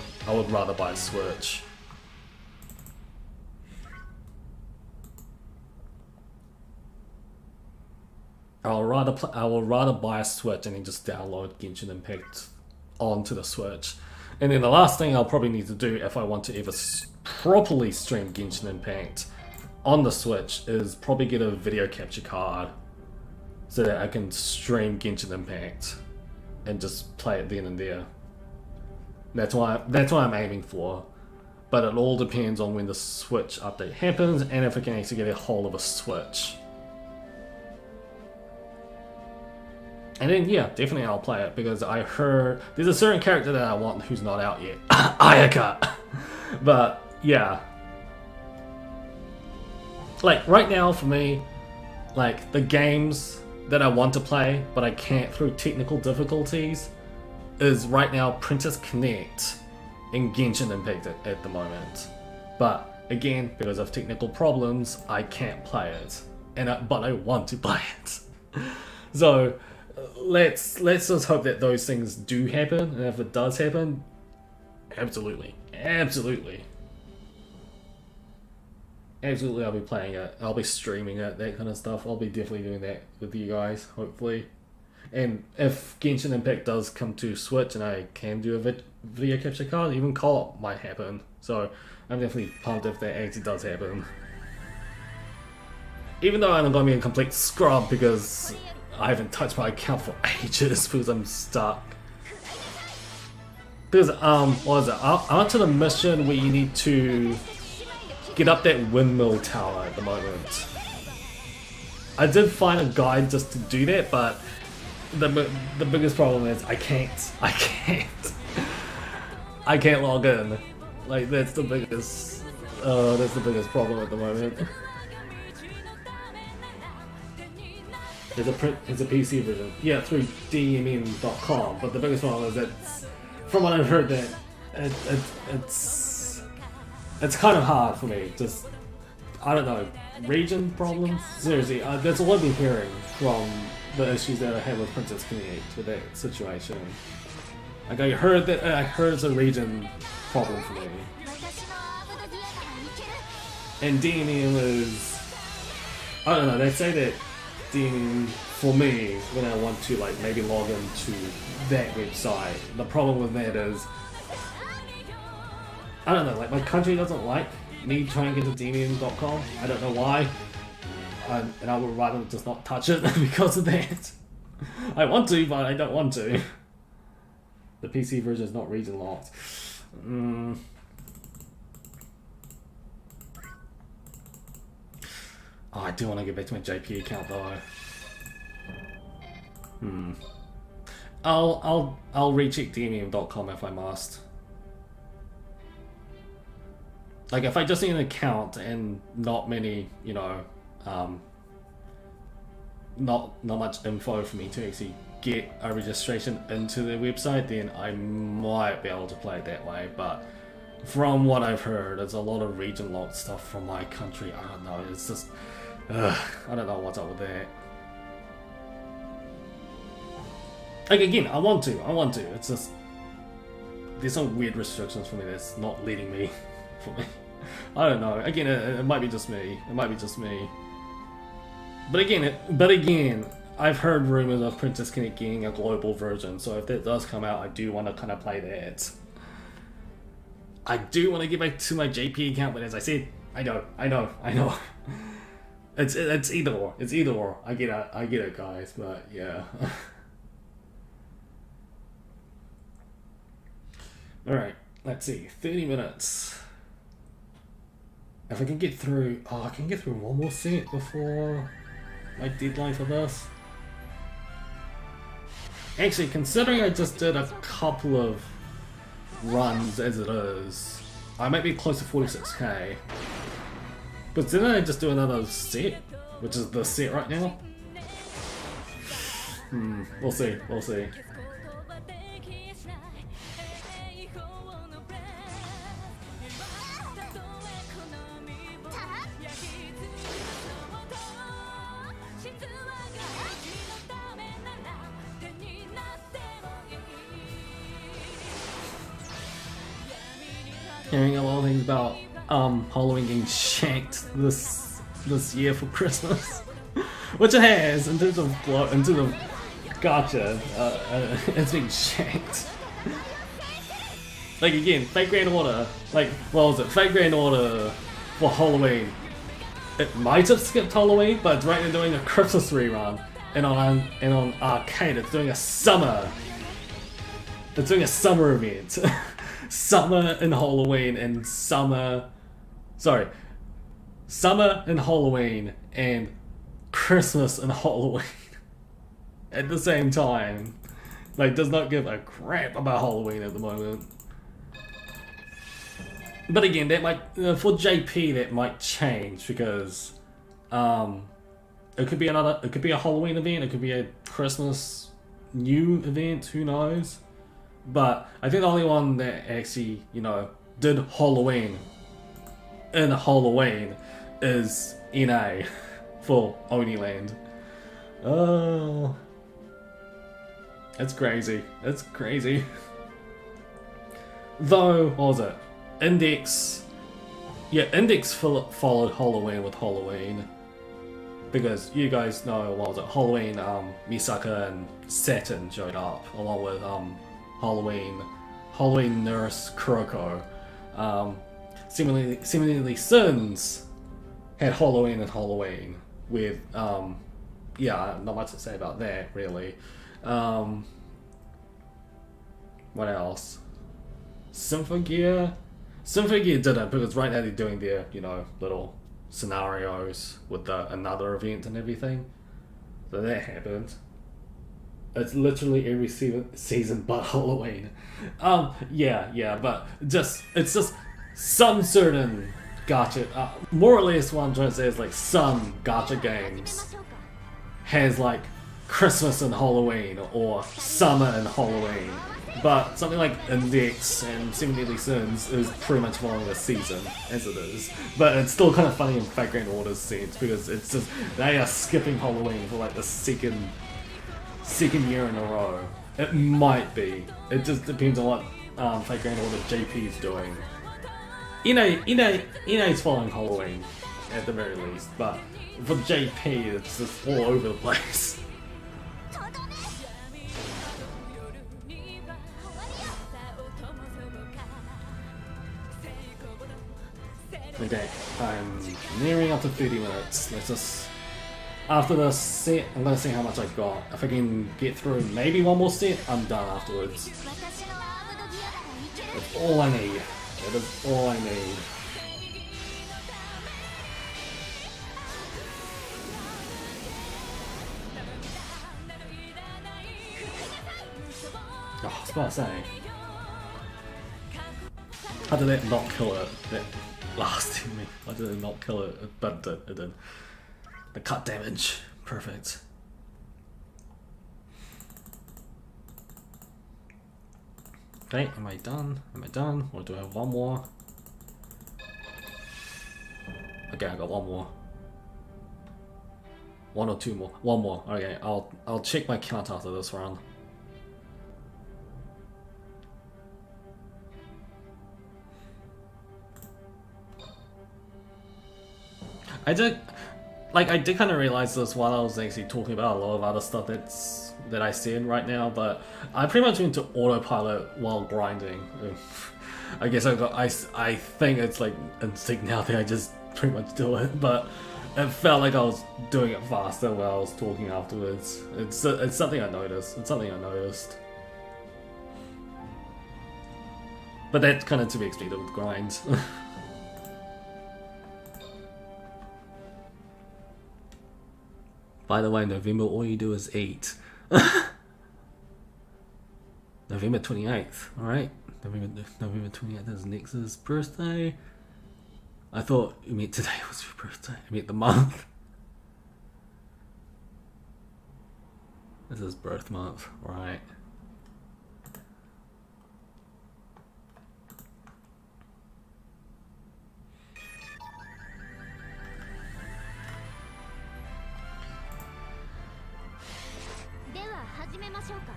buy a Switch. I will rather buy a Switch and then just download Genshin Impact onto the Switch. And then the last thing I'll probably need to do if I want to ever properly stream Genshin Impact on the Switch is probably get a video capture card so that I can stream Genshin Impact and just play it then and there. That's what I'm aiming for. But it all depends on when the Switch update happens and if I can actually get a hold of a Switch. And then yeah, definitely I'll play it because I heard there's a certain character that I want who's not out yet. Ayaka. But yeah. Like right now for me, like the games that I want to play but I can't through technical difficulties is right now Princess Connect and Genshin Impact at the moment. But again, because of technical problems, I can't play it. But I want to play it. So let's just hope that those things do happen, and if it does happen, absolutely I'll be playing it, I'll be streaming it, that kind of stuff. I'll be definitely doing that with you guys, hopefully. And if Genshin Impact does come to Switch and I can do a video capture card, even co-op might happen. So I'm definitely pumped if that actually does happen. Even though I'm going to be a complete scrub because I haven't touched my account for ages because I'm stuck. Because, what was it? I went to the mission where you need to get up that windmill tower at the moment. I did find a guide just to do that, but the biggest problem is I can't log in. Like that's the biggest problem at the moment. There's a PC version, yeah, through DMM.com, but the biggest problem is that, from what I've heard, that it's kind of hard for me. Just, I don't know, region problems? Seriously, that's all I've been hearing from the issues that I had with Princess Connect with that situation. Like I heard it's a region problem for me. And DMM is, I don't know, they say that DMM, for me, when I want to like maybe log into that website, the problem with that is, I don't know, like my country doesn't like me trying to get to DMM.com. I don't know why. And I would rather just not touch it because of that. I want to, but I don't want to. The PC version is not region locked. Oh, I do want to get back to my JP account though. I'll recheck DMM.com if I must. Like if I just need an account and not many, not much info for me to actually get a registration into their website, then I might be able to play it that way. But from what I've heard, there's a lot of region locked stuff from my country. I don't know, it's just I don't know what's up with that. Like, again, I want to, it's just there's some weird restrictions for me that's not letting me for me. I don't know, again, it might be just me, but again, I've heard rumors of Princess Connect getting a global version, so if that does come out, I do want to kind of play that. I do want to get back to my JP account, but as I said, I know. It's either or. I get it, guys. But yeah. All right. Let's see. 30 minutes. If I can get through, I can get through one more set before my deadline for this. Actually, considering I just did a couple of runs as it is, I might be close to 46k. But didn't I just do another set, which is the set right now? We'll see. Hearing a lot of things about Halloween getting shanked this year for Christmas, which it has in terms of gacha. It's been shanked. Like, again, Fate Grand Order. Like, what was it? Fate Grand Order for Halloween. It might have skipped Halloween, but it's right now doing a Christmas rerun, and on arcade it's doing a summer. It's doing a summer event. Summer and Halloween and summer and Halloween and Christmas and Halloween at the same time. Like, does not give a crap about Halloween at the moment. But again, that might for JP that might change because it could be a Halloween event, it could be a Christmas new event, who knows. But I think the only one that actually, did Halloween in Halloween is NA for Oniland. Oh, it's crazy. Though, what was it? Index followed Halloween with Halloween. Because you guys know, what was it? Halloween, Misaka and Saturn showed up, along with, Halloween nurse Kuroko. Seemingly Sins had Halloween and Halloween with not much to say about that really. What else? Symphogear didn't, because right now they're doing their little scenarios with another event and everything, so that happened. It's literally every season but Halloween. But it's just some certain gacha, more or less what I'm trying to say is like some gacha games has like Christmas and Halloween or summer and Halloween. But something like Index and Seemingly Sins is pretty much following the season as it is. But it's still kind of funny in Fate Grand Order's sense because it's just they are skipping Halloween for like the second year in a row. It might be. It just depends on what Fate Grand Order JP is doing. NA's following Halloween at the very least, but for JP it's just all over the place. Okay, I'm nearing up to 30 minutes. Let's just... After the set, I'm gonna see how much I've got. If I can get through maybe one more set, I'm done afterwards. That's all I need. That is all I need. Oh, I was about to say. How did that not kill it? That last in me. Why did it not kill it? But it did. The cut damage. Perfect. Okay, am I done? Am I done? Or do I have one more? Okay, I got one more. One or two more. One more. Okay, I'll check my count after this round. I did kind of realize this while I was actually talking about a lot of other stuff that I said right now, but I pretty much went to autopilot while grinding. I guess I think it's like instinct now that I just pretty much do it, but it felt like I was doing it faster while I was talking afterwards. It's something I noticed. It's something I noticed. But that's kind of to be expected with grinds. By the way, November, all you do is eat. November 28th, alright? November 28th is Nex's birthday. I thought you meant today was your birthday. I meant the month. This is birth month, right?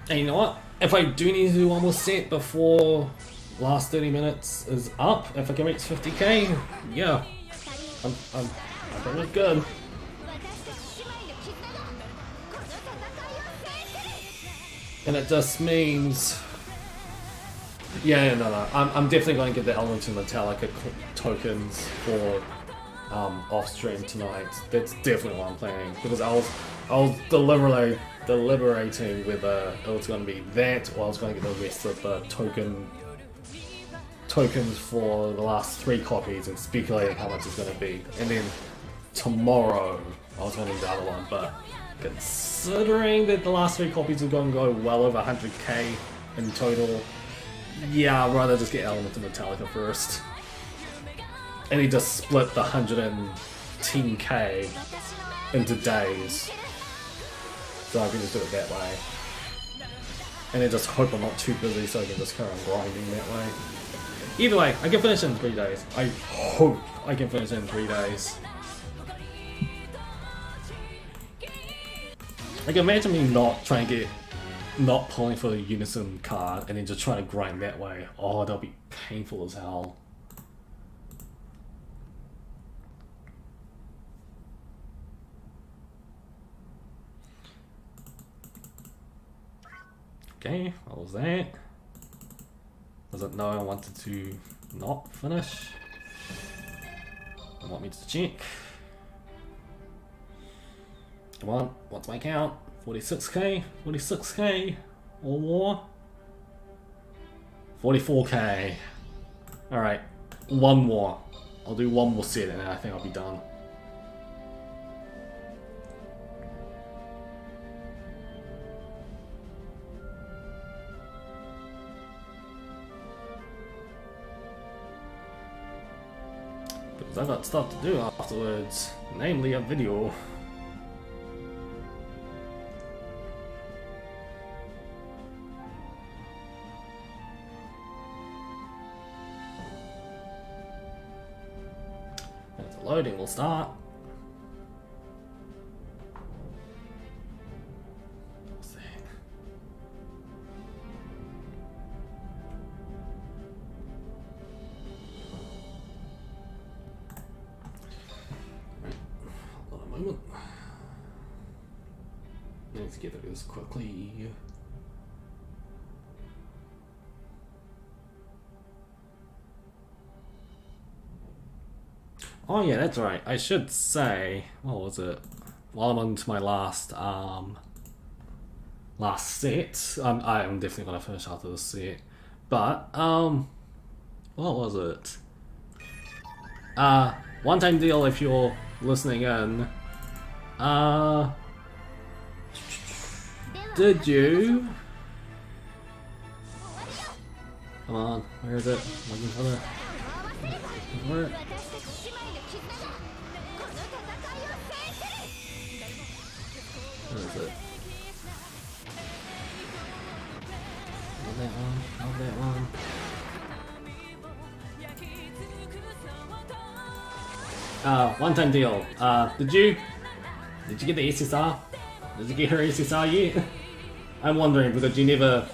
And you know what? If I do need to do one more set before last 30 minutes is up, if I can reach 50k, yeah, I'm gonna look good. And it just means, no, I'm definitely going to get the Elemental Metallica tokens for off stream tonight. That's definitely what I'm planning, because I was deliberating whether it was going to be that or I was going to get the rest of the tokens for the last 3 copies and speculating how much it's going to be. And then tomorrow I was going to do the other one, but considering that the last 3 copies are going to go well over 100k in total, yeah, I'd rather just get Elemental Metallica first. And he just split the 110k into days. So I can just do it that way. And then just hope I'm not too busy so I can just carry on grinding that way. Either way, I can finish in 3 days. I hope I can finish in 3 days. Like, imagine me not pulling for the Unison card and then just trying to grind that way. Oh, that'll be painful as hell. Okay, what was that? Does it know I wanted to not finish? I want me to check. Come on, what's my count? 46k? 46k? Or more? 44k. Alright, one more. I'll do one more set and then I think I'll be done. Because I've got stuff to do afterwards, namely a video. As the loading will start. What's that? Hold on a moment. Let's get through this quickly. Oh yeah, that's right. I should say, what was it? While I'm on to my last set, I'm definitely gonna finish after this set. But what was it? One-time deal if you're listening in. Did you? Come on, where is it? Looking for it. Looking for it. Where is it? Love that one. Love that one. One time deal. Did you get the SSR? Did you get her SSR yet? I'm wondering because you never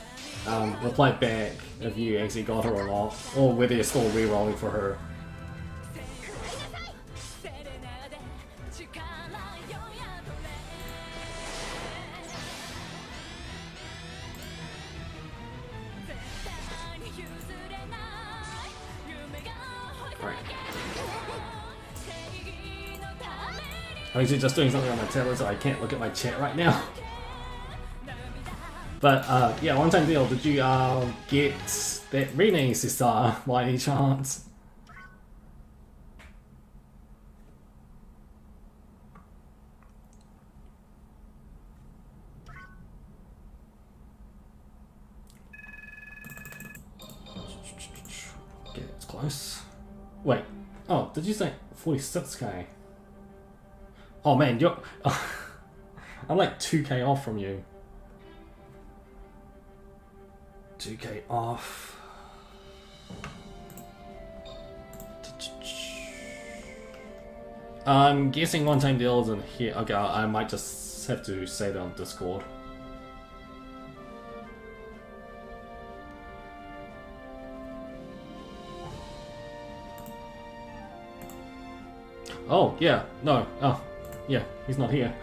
replied back if you actually got her or not, or whether you're still re-rolling for her. I'm actually just doing something on my tablet, so I can't look at my chat right now. But yeah, one time deal. Did you get that rename sister by any chance? Okay, it's close. Wait. Oh, did you say 46k? Oh man, you're... I'm like 2k off from you. 2k off. I'm guessing one-time deals in here. Okay, I might just have to say that on Discord. Oh, yeah, no, oh. Yeah, he's not here.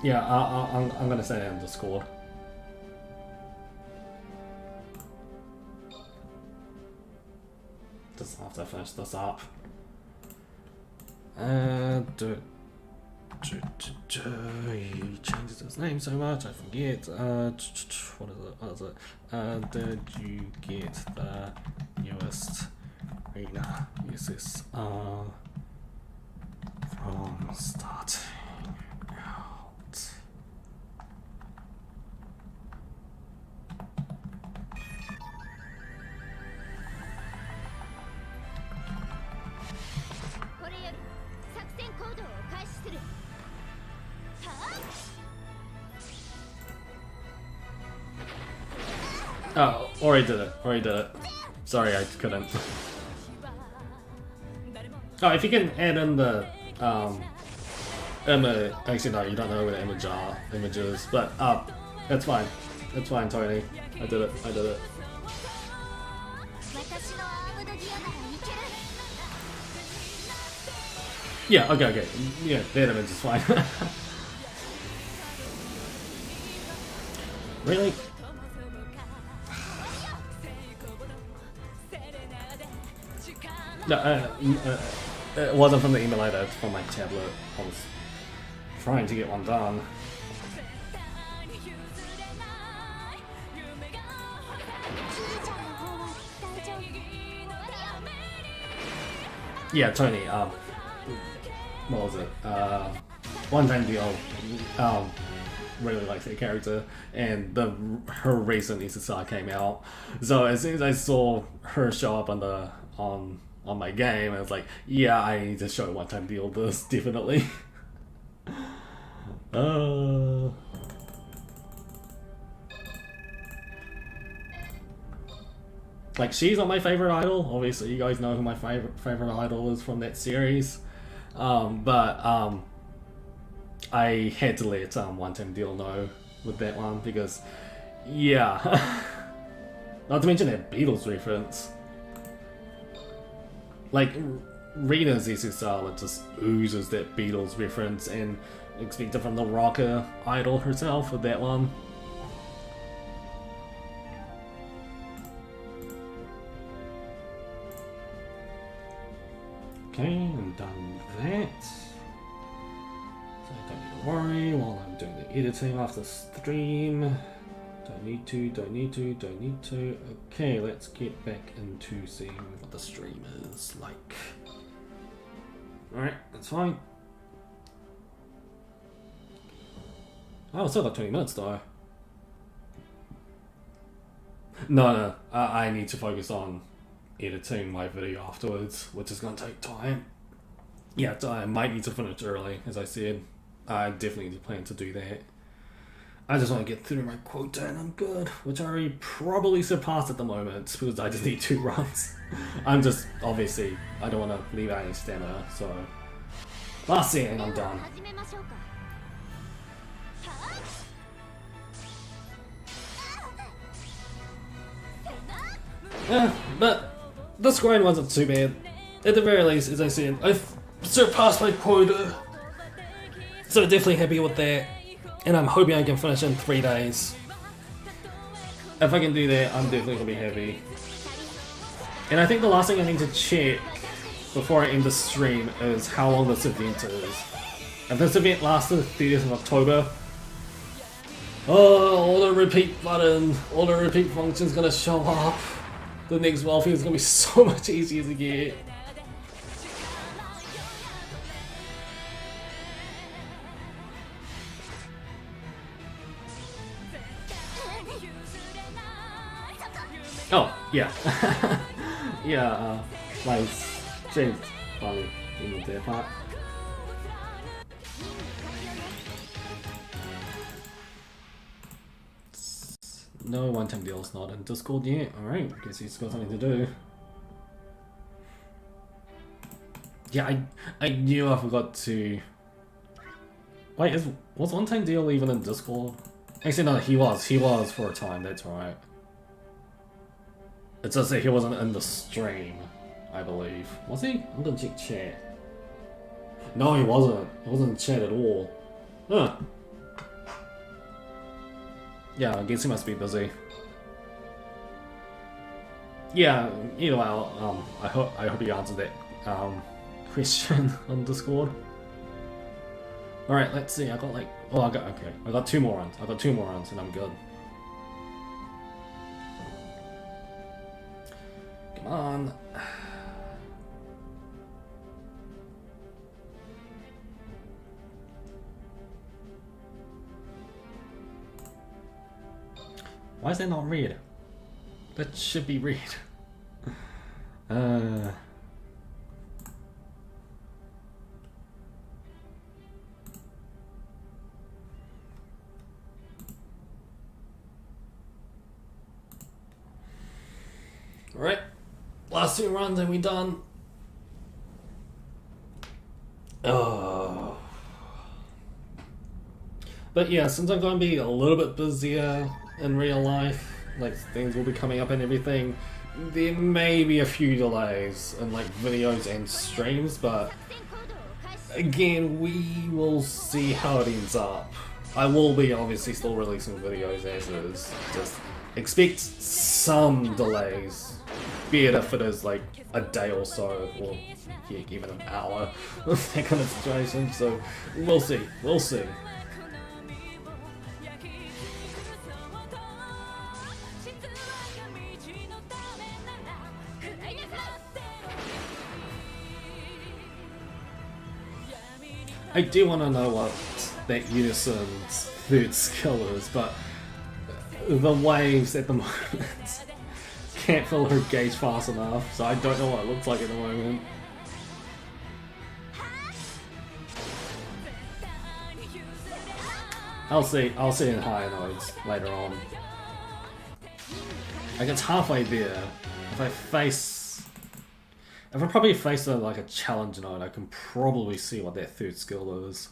Yeah, I'm gonna say that on Discord. Just after I finish this up. He changes his name so much, I forget. What is it? Did you get the newest Arena USSR from starting out? Oh, already did it. Sorry, I couldn't. Oh, if you can add in the actually no, you don't know what the images, but that's fine. It's fine, Tony. I did it. Yeah, okay. Yeah, that image is fine. Really? No, it wasn't from the emulator, it's from my tablet. I was trying to get one done. Yeah, Tony, what was it? One time deal, really likes that character, and her recent SSR came out. So as soon as I saw her show up on my game, I was like, yeah, I need to show one time deal this, definitely. Like, she's not my favorite idol. Obviously, you guys know who my favorite idol is from that series. But I had to let one time deal know with that one because, yeah. Not to mention that Beatles reference. Like, Rena's SSR, it just oozes that Beatles reference, and expect it from the rocker idol herself with that one. Okay, I'm done with that. So I don't need to worry while I'm doing the editing after stream. Don't need to. Okay, let's get back into seeing what the stream is like. Alright, that's fine. Oh, it's still got 20 minutes though. No, I need to focus on editing my video afterwards, which is going to take time. Yeah, I might need to finish early, as I said. I definitely plan to do that. I just want to get through my quota and I'm good, which I already probably surpassed at the moment because I just need 2 runs. I'm just, obviously, I don't want to leave out any stamina, so last scene and I'm done. But this grind wasn't too bad. At the very least, as I said, I've surpassed my quota, so definitely happy with that. And I'm hoping I can finish in 3 days. If I can do that, I'm definitely going to be happy. And I think the last thing I need to check before I end the stream is how long this event is. If this event lasts to the 30th of October, all the repeat button, all the repeat functions going to show up. The next welfare is going to be so much easier to get. Oh, yeah. Yeah, my James probably in the part. No one-time deal's not in Discord yet. Alright, guess he's got something to do. Yeah, I knew I forgot to... Wait, was one-time deal even in Discord? Actually, no, he was for a time, that's right. It says that he wasn't in the stream, I believe. Was he? I'm gonna check chat. No, he wasn't. He wasn't in chat at all. Huh. Yeah, I guess he must be busy. Yeah, either way, I hope you answered that question on Discord. Alright, let's see. I got like... Oh, I got 2 more runs. I got 2 more runs and I'm good. Come on. Why is that not red? That should be red. Alright. Last 2 runs and we done. Oh. But yeah, since I'm going to be a little bit busier in real life, like things will be coming up and everything, there may be a few delays in like videos and streams, but again, we will see how it ends up. I will be obviously still releasing videos as is, just expect some delays, be it if it is like a day or so, or yeah, even an hour, that kind of situation, so we'll see, we'll see. I do want to know what that Unison's 3rd skill is, but the waves at the moment can't fill her gauge fast enough, so I don't know what it looks like at the moment. I'll see in higher nodes later on. Like it's halfway there. If I probably face like a challenge node, I can probably see what that 3rd skill is.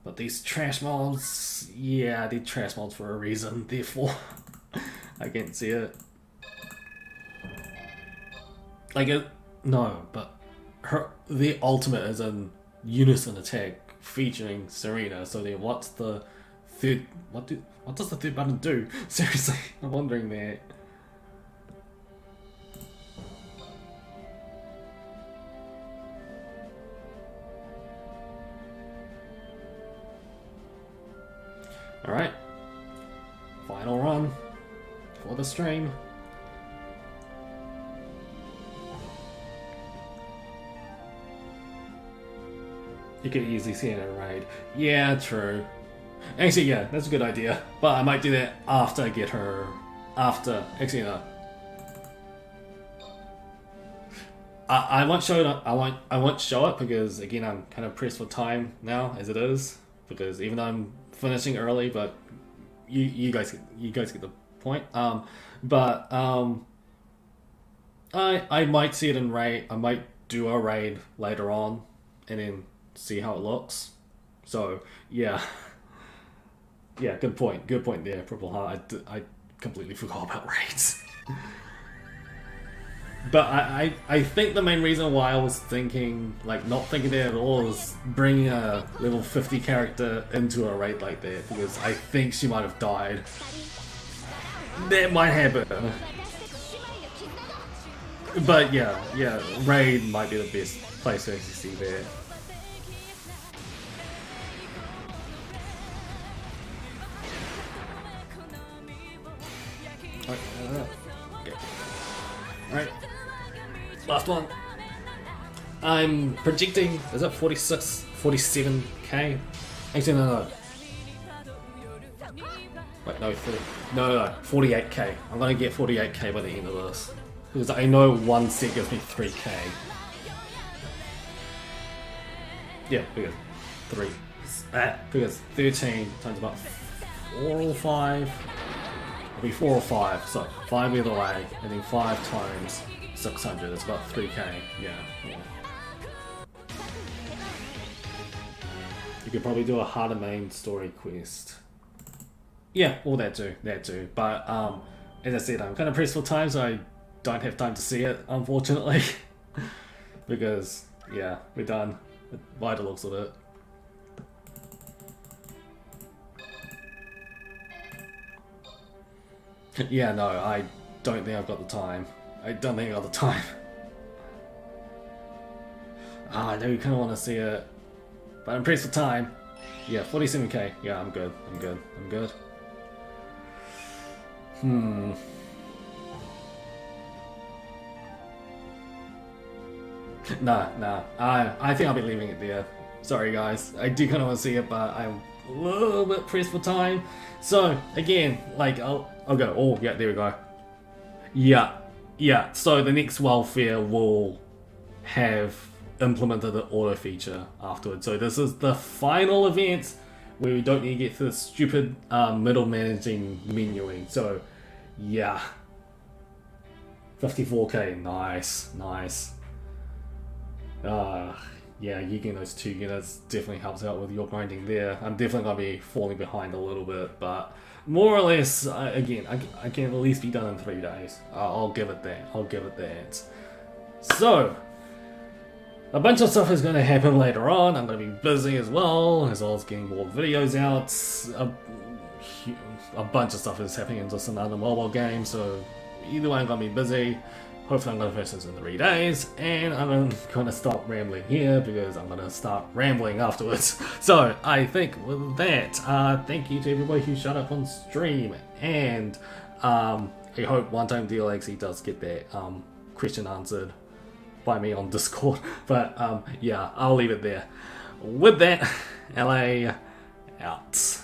But these trash mobs, yeah, they're trash mobs for a reason, therefore I can't see it. Like no, but the ultimate is in unison attack featuring Serena, so then what's the 3rd, what does the 3rd button do? Seriously, I'm wondering that. Alright, final run for the stream. You could easily see it in a raid. Yeah, true. Actually, yeah, that's a good idea. But I might do that after I get her. Actually, no. I won't show it. I won't show it because again I'm kind of pressed for time now as it is. because even though I'm finishing early, but you guys get the point. I might see it in raid. I might do a raid later on, and then see how it looks. So yeah, yeah, good point there, Purple Heart. I completely forgot about raids. But I think the main reason why I was thinking, like, not thinking that at all is bringing a level 50 character into a raid like that, because I think she might have died. That might happen. But yeah, raid might be the best place to actually see that. Alright. Last one. I'm projecting, is it 46, 47k? Actually, no. Wait, no, 48k. I'm gonna get 48k by the end of this. Because I know one set gives me 3k. Yeah, because 3. Because 13 times about 4 or 5. It'll be 4 or 5, so 5 either way, and then 5 times 600, it's about 3k, yeah. You could probably do a harder main story quest. Yeah, all that too, but as I said, I'm kind of pressed for time, so I don't have time to see it, unfortunately. Because, yeah, we're done, by the looks of it. Yeah, no, I don't think I've got the time. I don't think I've got the time. I know you kind of want to see it, but I'm pressed for time. Yeah, 47k. Yeah, I'm good. Nah. I think I'll be leaving it there. Sorry, guys. I do kind of want to see it, but I'm a little bit pressed for time. So again, like I'll go. Oh yeah, there we go. Yeah. So the next welfare will have implemented the auto feature afterwards. So this is the final event where we don't need to get to the stupid middle managing menuing. So yeah, 54k. Nice. Yeah, you getting those 2 units definitely helps out with your grinding there. I'm definitely going to be falling behind a little bit, but more or less, again, I can at least be done in 3 days. I'll give it that. So, a bunch of stuff is going to happen later on. I'm going to be busy as well as getting more videos out. A bunch of stuff is happening in just another mobile game, so either way I'm going to be busy. Hopefully I'm going to finish this in 3 days, and I'm going to stop rambling here because I'm going to start rambling afterwards. So I think with that, thank you to everybody who shut up on stream, and I hope one time DLXE does get that question answered by me on Discord. But yeah, I'll leave it there. With that, LA out.